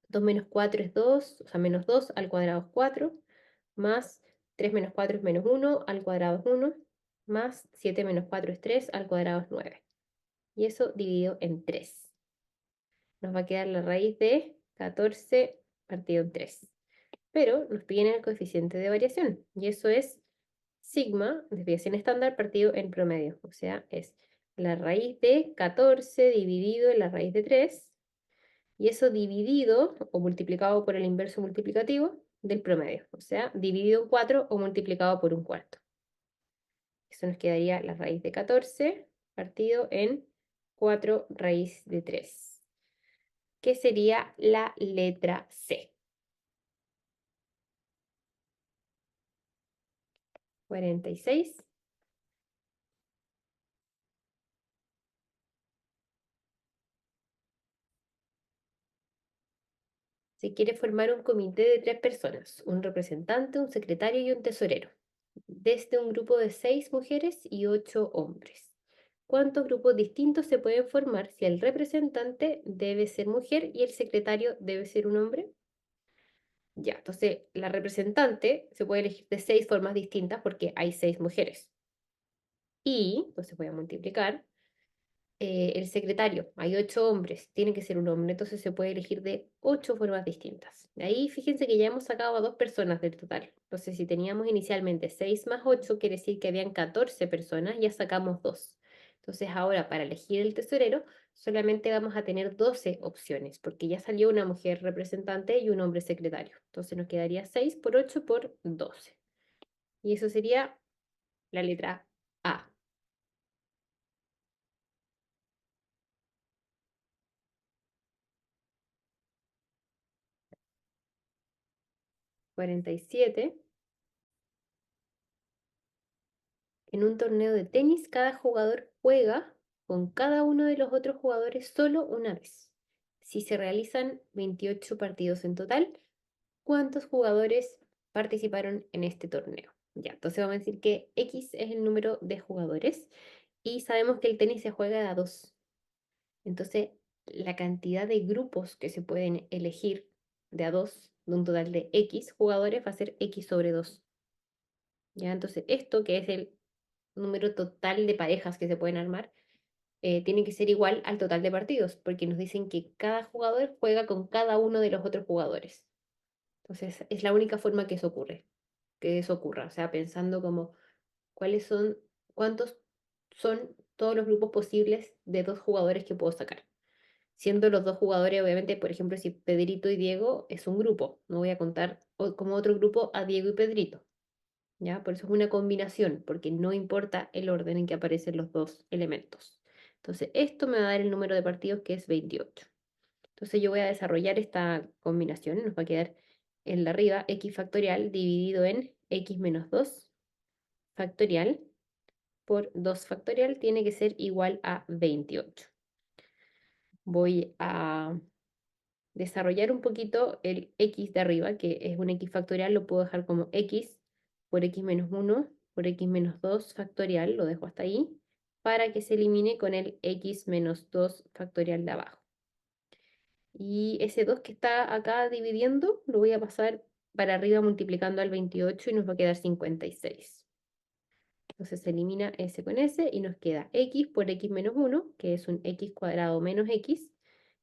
S1: 2 menos 4 es 2, o sea, menos 2 al cuadrado es 4, más 3 menos 4 es menos 1, al cuadrado es 1, más 7 menos 4 es 3, al cuadrado es 9. Y eso dividido en 3. Nos va a quedar la raíz de 14 partido en 3. Pero nos piden el coeficiente de variación, y eso es sigma, desviación estándar, partido en promedio. O sea, es la raíz de 14 dividido en la raíz de 3, y eso dividido o multiplicado por el inverso multiplicativo del promedio, o sea, dividido en 4 o multiplicado por un cuarto. Eso nos quedaría la raíz de 14 partido en 4 raíz de 3, que sería la letra C. 46. Se quiere formar un comité de 3 personas, un representante, un secretario y un tesorero, desde un grupo de 6 mujeres y 8 hombres. ¿Cuántos grupos distintos se pueden formar si el representante debe ser mujer y el secretario debe ser un hombre? Ya, entonces la representante se puede elegir de 6 formas distintas porque hay 6 mujeres. Y, entonces voy a multiplicar, el secretario, hay 8 hombres, tiene que ser un hombre, entonces se puede elegir de 8 formas distintas. De ahí fíjense que ya hemos sacado a 2 personas del total. Entonces, si teníamos inicialmente 6 más 8, quiere decir que habían 14 personas, ya sacamos 2. Entonces, ahora para elegir el tesorero, solamente vamos a tener 12 opciones, porque ya salió una mujer representante y un hombre secretario. Entonces, nos quedaría 6 por 8 por 12. Y eso sería la letra A. 47. En un torneo de tenis, cada jugador juega con cada uno de los otros jugadores solo una vez. Si se realizan 28 partidos en total, cuántos jugadores participaron en este torneo. Ya, entonces vamos a decir que X es el número de jugadores y sabemos que el tenis se juega de a dos. Entonces, la cantidad de grupos que se pueden elegir de a dos, de un total de X jugadores, va a ser X sobre 2. ¿Ya? Entonces, esto que es el número total de parejas que se pueden armar, tiene que ser igual al total de partidos, porque nos dicen que cada jugador juega con cada uno de los otros jugadores. Entonces, es la única forma que eso ocurra. O sea, pensando como cuáles son, cuántos son todos los grupos posibles de dos jugadores que puedo sacar. Siendo los dos jugadores, obviamente, por ejemplo, si Pedrito y Diego es un grupo, no voy a contar como otro grupo a Diego y Pedrito, ¿ya? Por eso es una combinación, porque no importa el orden en que aparecen los dos elementos. Entonces, esto me va a dar el número de partidos que es 28. Entonces, yo voy a desarrollar esta combinación, nos va a quedar en la arriba x factorial dividido en x menos 2 factorial por 2 factorial tiene que ser igual a 28. Voy a desarrollar un poquito el x de arriba, que es un x factorial, lo puedo dejar como x por x menos 1 por x menos 2 factorial, lo dejo hasta ahí, para que se elimine con el x menos 2 factorial de abajo. Y ese 2 que está acá dividiendo, lo voy a pasar para arriba multiplicando al 28 y nos va a quedar 56. Entonces se elimina s con s y nos queda x por x menos 1, que es un x cuadrado menos x,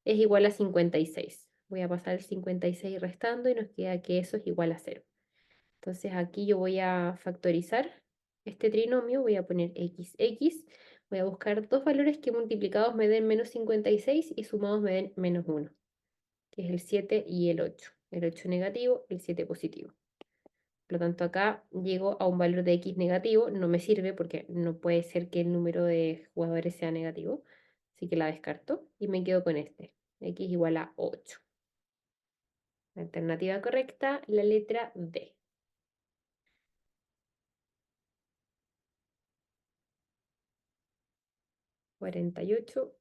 S1: es igual a 56. Voy a pasar el 56 restando y nos queda que eso es igual a 0. Entonces aquí yo voy a factorizar este trinomio, voy a poner x, voy a buscar dos valores que multiplicados me den menos 56 y sumados me den menos 1, que es el 7 y el 8. El 8 negativo, el 7 positivo. Por lo tanto, acá llego a un valor de x negativo, no me sirve porque no puede ser que el número de jugadores sea negativo, así que la descarto y me quedo con este, x igual a 8. La alternativa correcta, la letra D. 48.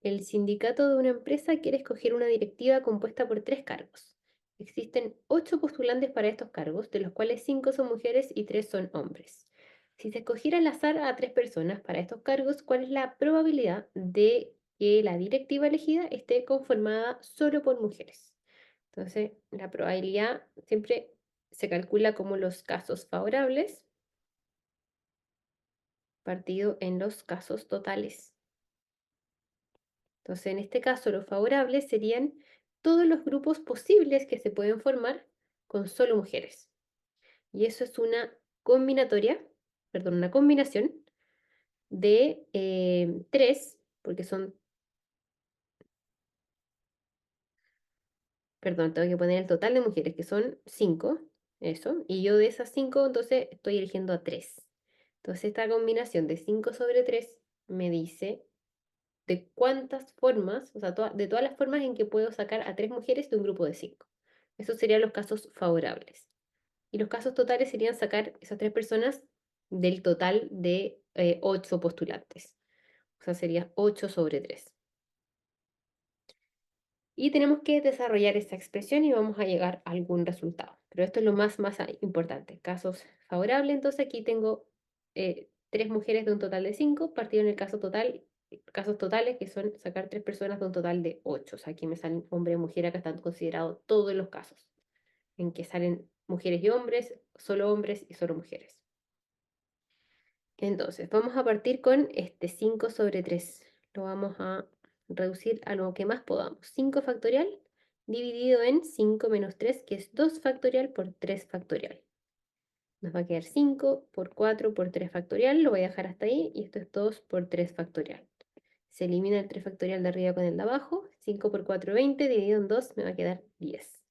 S1: El sindicato de una empresa quiere escoger una directiva compuesta por 3 cargos. Existen 8 postulantes para estos cargos, de los cuales 5 son mujeres y 3 son hombres. Si se escogiera al azar a 3 personas para estos cargos, ¿cuál es la probabilidad de que la directiva elegida esté conformada solo por mujeres? Entonces, la probabilidad siempre se calcula como los casos favorables partido en los casos totales. Entonces, en este caso, los favorables serían todos los grupos posibles que se pueden formar con solo mujeres. Y eso es una combinatoria, perdón, una combinación de 3, porque son, perdón, tengo que poner el total de mujeres, que son 5, eso, y yo de esas 5, entonces estoy eligiendo a 3. Entonces, esta combinación de 5 sobre 3 me dice de cuántas formas, o sea, de todas las formas en que puedo sacar a 3 mujeres de un grupo de 5. Esos serían los casos favorables. Y los casos totales serían sacar esas 3 personas del total de 8 postulantes. O sea, sería 8 sobre 3. Y tenemos que desarrollar esta expresión y vamos a llegar a algún resultado. Pero esto es lo más importante. Casos favorables, entonces aquí tengo 3 mujeres de un total de 5, partido en el caso total, casos totales que son sacar 3 personas de un total de 8. O sea, aquí me salen hombre y mujer, acá están considerados todos los casos en que salen mujeres hombres y solo mujeres. Entonces, vamos a partir con este 5 sobre 3. Lo vamos a reducir a lo que más podamos. 5 factorial dividido en 5 menos 3, que es 2 factorial por 3 factorial. Nos va a quedar 5 por 4 por 3 factorial. Lo voy a dejar hasta ahí. Y esto es 2 por 3 factorial. Se elimina el 3 factorial de arriba con el de abajo. 5 por 4, 20. Dividido en 2 me va a quedar 10.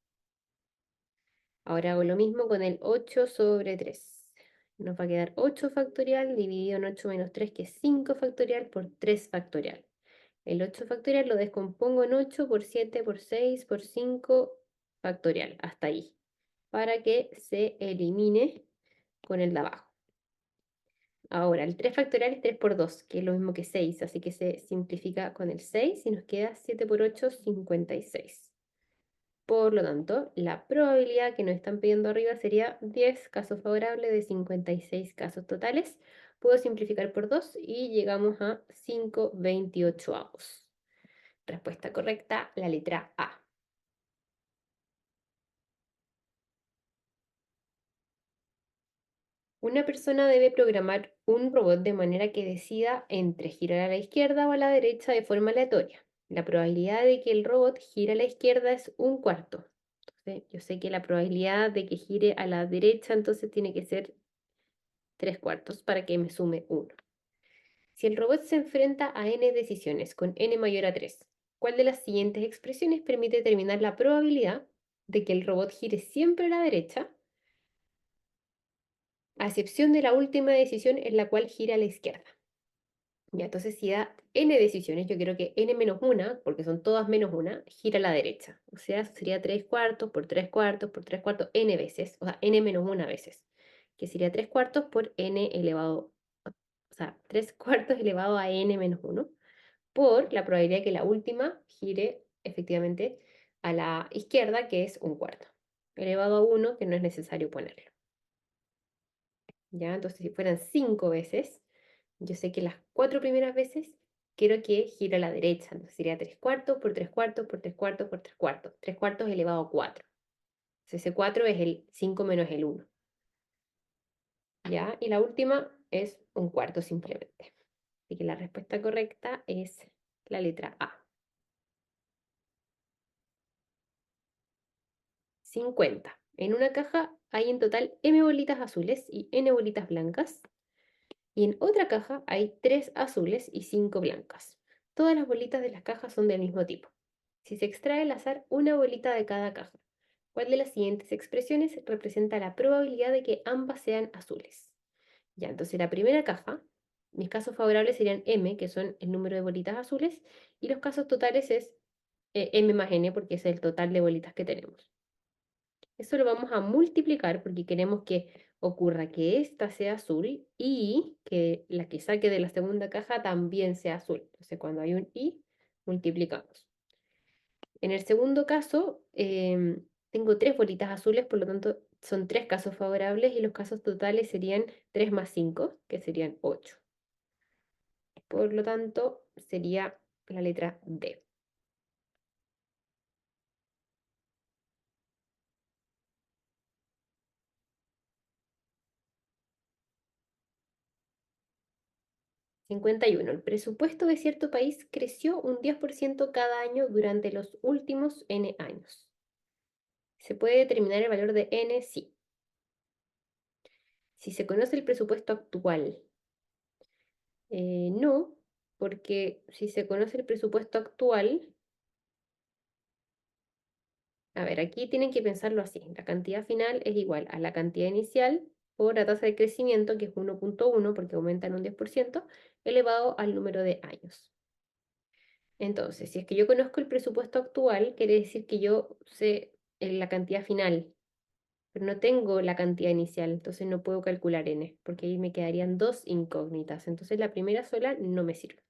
S1: Ahora hago lo mismo con el 8 sobre 3. Nos va a quedar 8 factorial dividido en 8 menos 3, que es 5 factorial por 3 factorial. El 8 factorial lo descompongo en 8 por 7 por 6 por 5 factorial, hasta ahí, para que se elimine con el de abajo. Ahora, el 3 factorial es 3 por 2, que es lo mismo que 6, así que se simplifica con el 6 y nos queda 7 por 8, 56. Por lo tanto, la probabilidad que nos están pidiendo arriba sería 10 casos favorables de 56 casos totales. Puedo simplificar por 2 y llegamos a 5/28. Respuesta correcta, la letra A. Una persona debe programar un robot de manera que decida entre girar a la izquierda o a la derecha de forma aleatoria. La probabilidad de que el robot gire a la izquierda es un cuarto. Entonces, yo sé que la probabilidad de que gire a la derecha entonces tiene que ser 3/4 para que me sume 1. Si el robot se enfrenta a n decisiones con n mayor a 3, ¿cuál de las siguientes expresiones permite determinar la probabilidad de que el robot gire siempre a la derecha, a excepción de la última decisión en la cual gira a la izquierda? Ya, entonces si da n decisiones, yo quiero que n menos una, porque son todas menos una, gira a la derecha. O sea, sería 3/4 por 3/4 por 3/4 n veces, o sea, n menos una veces, que sería 3/4 por n elevado, o sea, 3/4 elevado a n menos 1, por la probabilidad de que la última gire efectivamente a la izquierda, que es un cuarto, elevado a 1, que no es necesario ponerlo. ¿Ya? Entonces, si fueran 5 veces, yo sé que las 4 primeras veces quiero que gire a la derecha. Entonces sería 3/4 por 3/4 por 3/4 por 3/4. 3/4 elevado a 4. Entonces ese 4 es el 5 menos el 1. ¿Ya? Y la última es un cuarto simplemente. Así que la respuesta correcta es la letra A. 50. En una caja hay en total m bolitas azules y n bolitas blancas. Y en otra caja hay 3 azules y 5 blancas. Todas las bolitas de las cajas son del mismo tipo. Si se extrae al azar una bolita de cada caja, ¿cuál de las siguientes expresiones representa la probabilidad de que ambas sean azules? Ya, entonces la primera caja, mis casos favorables serían m, que son el número de bolitas azules, y los casos totales es m más n, porque es el total de bolitas que tenemos. Eso lo vamos a multiplicar porque queremos que ocurra que esta sea azul y que la que saque de la segunda caja también sea azul. Entonces, cuando hay un y, multiplicamos. En el segundo caso, tengo 3 bolitas azules, por lo tanto, son 3 casos favorables y los casos totales serían 3 más 5, que serían 8. Por lo tanto, sería la letra D. 51. El presupuesto de cierto país creció un 10% cada año durante los últimos n años. ¿Se puede determinar el valor de n? Sí. Si se conoce el presupuesto actual, no, porque si se conoce el presupuesto actual, a ver, aquí tienen que pensarlo así. La cantidad final es igual a la cantidad inicial por la tasa de crecimiento, que es 1,1, porque aumenta en un 10%, elevado al número de años. Entonces, si es que yo conozco el presupuesto actual, quiere decir que yo sé la cantidad final, pero no tengo la cantidad inicial, entonces no puedo calcular n, porque ahí me quedarían dos incógnitas. Entonces la primera sola no me sirve.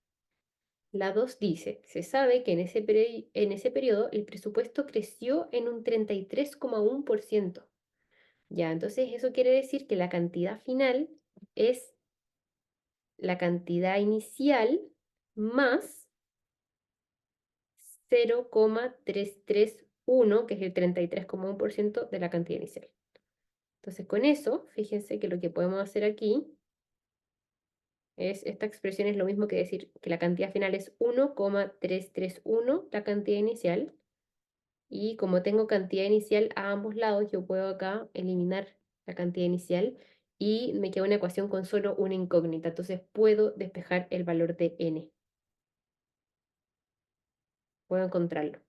S1: La 2 dice, se sabe que en ese periodo el presupuesto creció en un 33,1%. Ya, entonces eso quiere decir que la cantidad final es la cantidad inicial más 0,331, que es el 33,1% de la cantidad inicial. Entonces, con eso, fíjense que lo que podemos hacer aquí es, esta expresión es lo mismo que decir que la cantidad final es 1,331, la cantidad inicial, y como tengo cantidad inicial a ambos lados, yo puedo acá eliminar la cantidad inicial y me queda una ecuación con solo una incógnita, entonces puedo despejar el valor de n, puedo encontrarlo.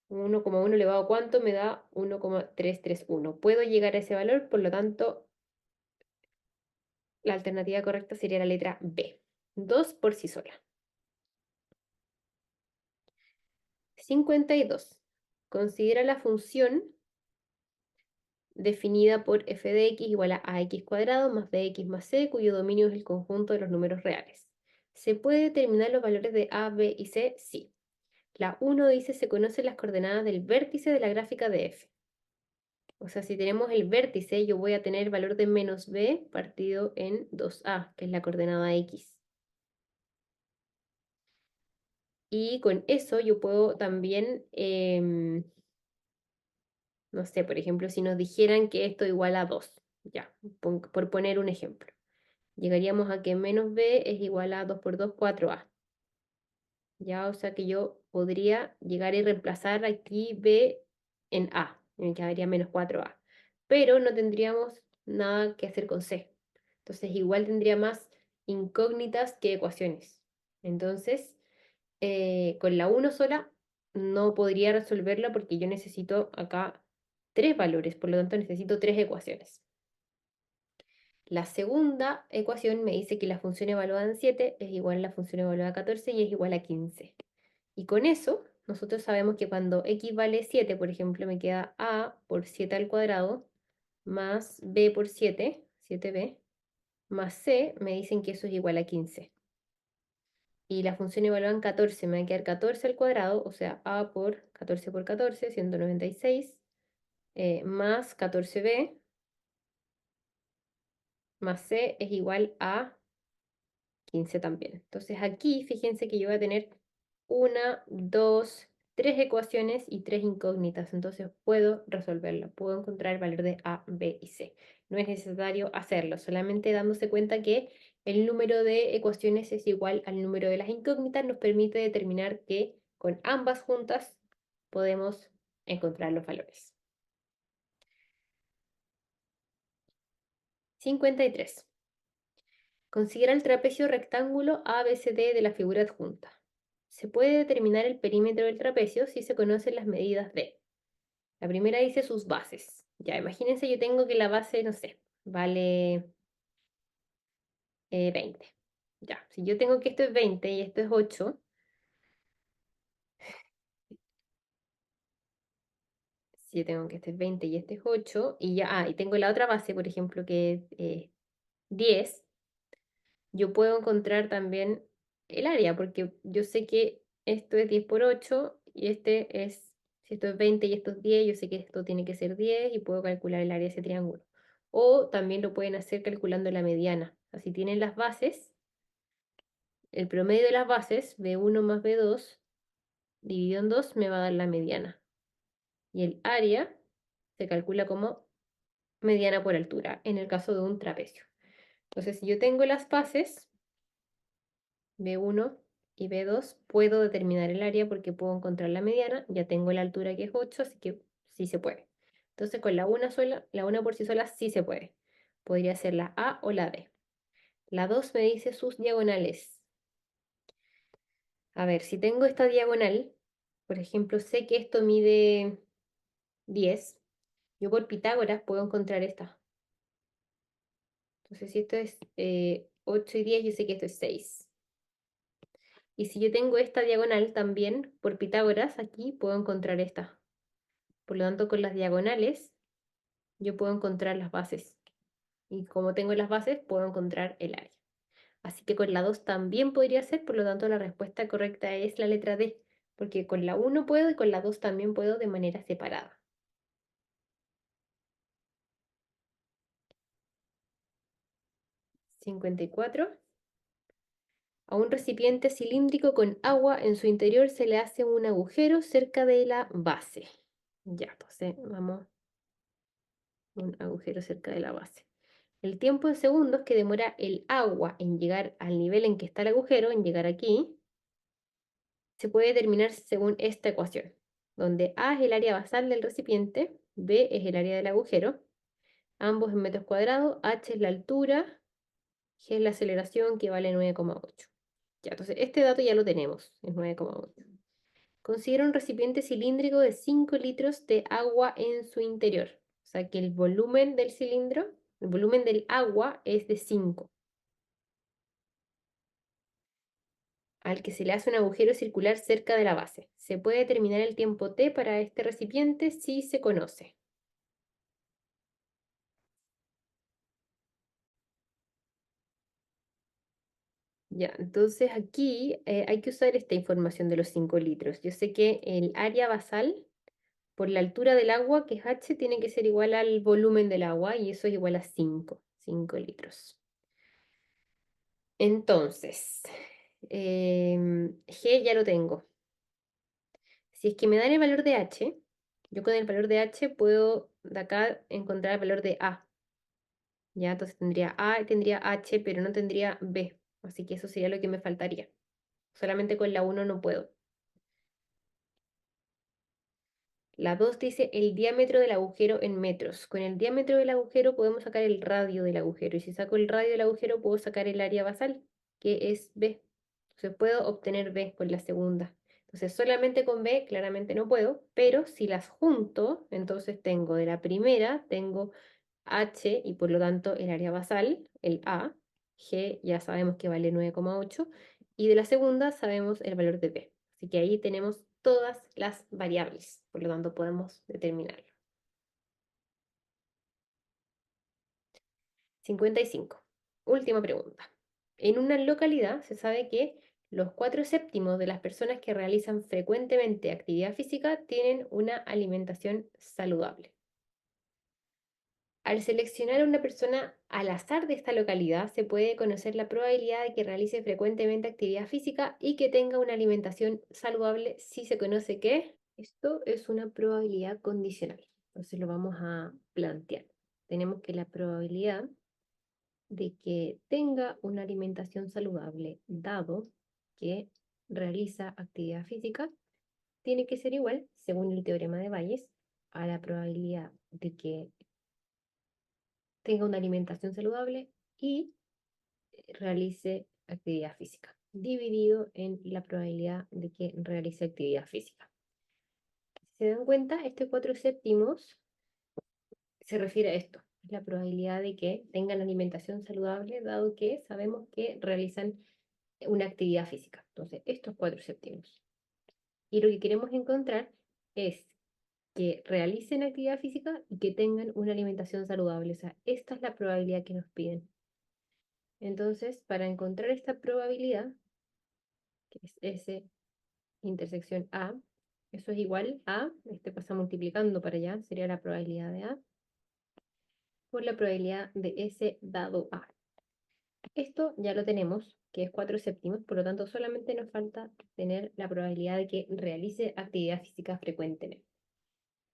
S1: 1,1 elevado a cuánto me da 1,331. Puedo llegar a ese valor, por lo tanto, la alternativa correcta sería la letra B. 2 por sí sola. 52. Considera la función definida por f de x igual a ax cuadrado más bx más c, cuyo dominio es el conjunto de los números reales. ¿Se puede determinar los valores de a, b y c? Sí. La 1 dice se conocen las coordenadas del vértice de la gráfica de f. O sea, si tenemos el vértice, yo voy a tener el valor de menos b partido en 2a, que es la coordenada x. Y con eso yo puedo también, no sé, por ejemplo, si nos dijeran que esto igual a 2, ya, por poner un ejemplo. Llegaríamos a que menos b es igual a 2 por 2, 4a. Ya, o sea que yo podría llegar y reemplazar aquí b en a, y me quedaría menos 4a. Pero no tendríamos nada que hacer con c. Entonces igual tendría más incógnitas que ecuaciones. Entonces, con la 1 sola no podría resolverla porque yo necesito acá tres valores, por lo tanto necesito tres ecuaciones. La segunda ecuación me dice que la función evaluada en 7 es igual a la función evaluada a 14 y es igual a 15. Y con eso, nosotros sabemos que cuando x vale 7, por ejemplo, me queda a por 7 al cuadrado más b por 7, 7b, más c, me dicen que eso es igual a 15. Y la función evaluada en 14 me va a quedar 14 al cuadrado, o sea, a por 14, 196, más 14b, más c es igual a 15 también. Entonces aquí, fíjense que yo voy a tener una, dos, tres ecuaciones y tres incógnitas. Entonces puedo resolverlo, puedo encontrar el valor de A, B y C. No es necesario hacerlo, solamente dándose cuenta que el número de ecuaciones es igual al número de las incógnitas nos permite determinar que con ambas juntas podemos encontrar los valores. 53. Considera el trapecio rectángulo ABCD de la figura adjunta. Se puede determinar el perímetro del trapecio si se conocen las medidas de. La primera dice sus bases. Ya, imagínense, yo tengo que la base, no sé, vale 20. Ya, si yo tengo que esto es 20 y esto es 8, si yo tengo que este es 20 y este es 8, y ya, y tengo la otra base, por ejemplo, que es 10, yo puedo encontrar también el área, porque yo sé que esto es 10 por 8 y este es, si esto es 20 y esto es 10, yo sé que esto tiene que ser 10 y puedo calcular el área de ese triángulo. O también lo pueden hacer calculando la mediana. Así tienen las bases, el promedio de las bases, B1 más B2, dividido en 2, me va a dar la mediana. Y el área se calcula como mediana por altura, en el caso de un trapecio. Entonces, si yo tengo las bases, B1 y B2, puedo determinar el área porque puedo encontrar la mediana, ya tengo la altura que es 8, así que sí se puede. Entonces con la una sola, la una por sí sola sí se puede. Podría ser la A o la B. La 2 me dice sus diagonales. A ver, si tengo esta diagonal, por ejemplo, sé que esto mide 10, yo por Pitágoras puedo encontrar esta. Entonces si esto es 8 y 10, yo sé que esto es 6. Y si yo tengo esta diagonal también, por Pitágoras, aquí puedo encontrar esta. Por lo tanto, con las diagonales, yo puedo encontrar las bases. Y como tengo las bases, puedo encontrar el área. Así que con la 2 también podría ser, por lo tanto, la respuesta correcta es la letra D. Porque con la 1 puedo y con la 2 también puedo de manera separada. 54. A un recipiente cilíndrico con agua en su interior se le hace un agujero cerca de la base. Ya, entonces vamos, un agujero cerca de la base. El tiempo en segundos que demora el agua en llegar al nivel en que está el agujero, en llegar aquí, se puede determinar según esta ecuación, donde A es el área basal del recipiente, B es el área del agujero, ambos en metros cuadrados, H es la altura, G es la aceleración que vale 9,8. Ya, entonces este dato ya lo tenemos, es 9,8. Considera un recipiente cilíndrico de 5 litros de agua en su interior. O sea que el volumen del cilindro, el volumen del agua es de 5, al que se le hace un agujero circular cerca de la base. Se puede determinar el tiempo T para este recipiente si se conoce. Ya, entonces aquí hay que usar esta información de los 5 litros. Yo sé que el área basal por la altura del agua, que es H, tiene que ser igual al volumen del agua y eso es igual a 5 litros. Entonces, G ya lo tengo. Si es que me dan el valor de H, yo con el valor de H puedo de acá encontrar el valor de A. Ya, entonces tendría A y tendría H, pero no tendría B. Así que eso sería lo que me faltaría. Solamente con la 1 no puedo. La 2 dice el diámetro del agujero en metros. Con el diámetro del agujero podemos sacar el radio del agujero. Y si saco el radio del agujero, puedo sacar el área basal, que es B. Entonces puedo obtener B con la segunda. Entonces solamente con B claramente no puedo, pero si las junto, entonces tengo de la primera, tengo H y por lo tanto el área basal, el A. G ya sabemos que vale 9,8. Y de la segunda sabemos el valor de B. Así que ahí tenemos todas las variables, por lo tanto podemos determinarlo. 55. Última pregunta. En una localidad se sabe que los 4/7 de las personas que realizan frecuentemente actividad física tienen una alimentación saludable. Al seleccionar a una persona al azar de esta localidad, se puede conocer la probabilidad de que realice frecuentemente actividad física y que tenga una alimentación saludable si se conoce que esto es una probabilidad condicional. Entonces lo vamos a plantear. Tenemos que la probabilidad de que tenga una alimentación saludable, dado que realiza actividad física, tiene que ser igual, según el teorema de Bayes, a la probabilidad de que tenga una alimentación saludable y realice actividad física, dividido en la probabilidad de que realice actividad física. Si se dan cuenta, este 4/7 se refiere a esto, es la probabilidad de que tengan alimentación saludable, dado que sabemos que realizan una actividad física. Entonces, estos 4/7. Y lo que queremos encontrar es que realicen actividad física y que tengan una alimentación saludable. O sea, esta es la probabilidad que nos piden. Entonces, para encontrar esta probabilidad, que es S intersección A, eso es igual a, este pasa multiplicando para allá, sería la probabilidad de A, por la probabilidad de S dado A. Esto ya lo tenemos, que es 4/7, por lo tanto solamente nos falta tener la probabilidad de que realice actividad física frecuentemente.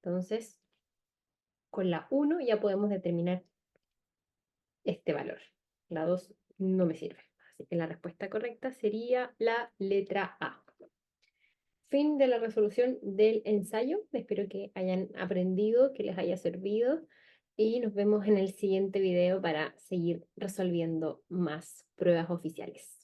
S1: Entonces, con la 1 ya podemos determinar este valor. La 2 no me sirve. Así que la respuesta correcta sería la letra A. Fin de la resolución del ensayo. Espero que hayan aprendido, que les haya servido y nos vemos en el siguiente video para seguir resolviendo más pruebas oficiales.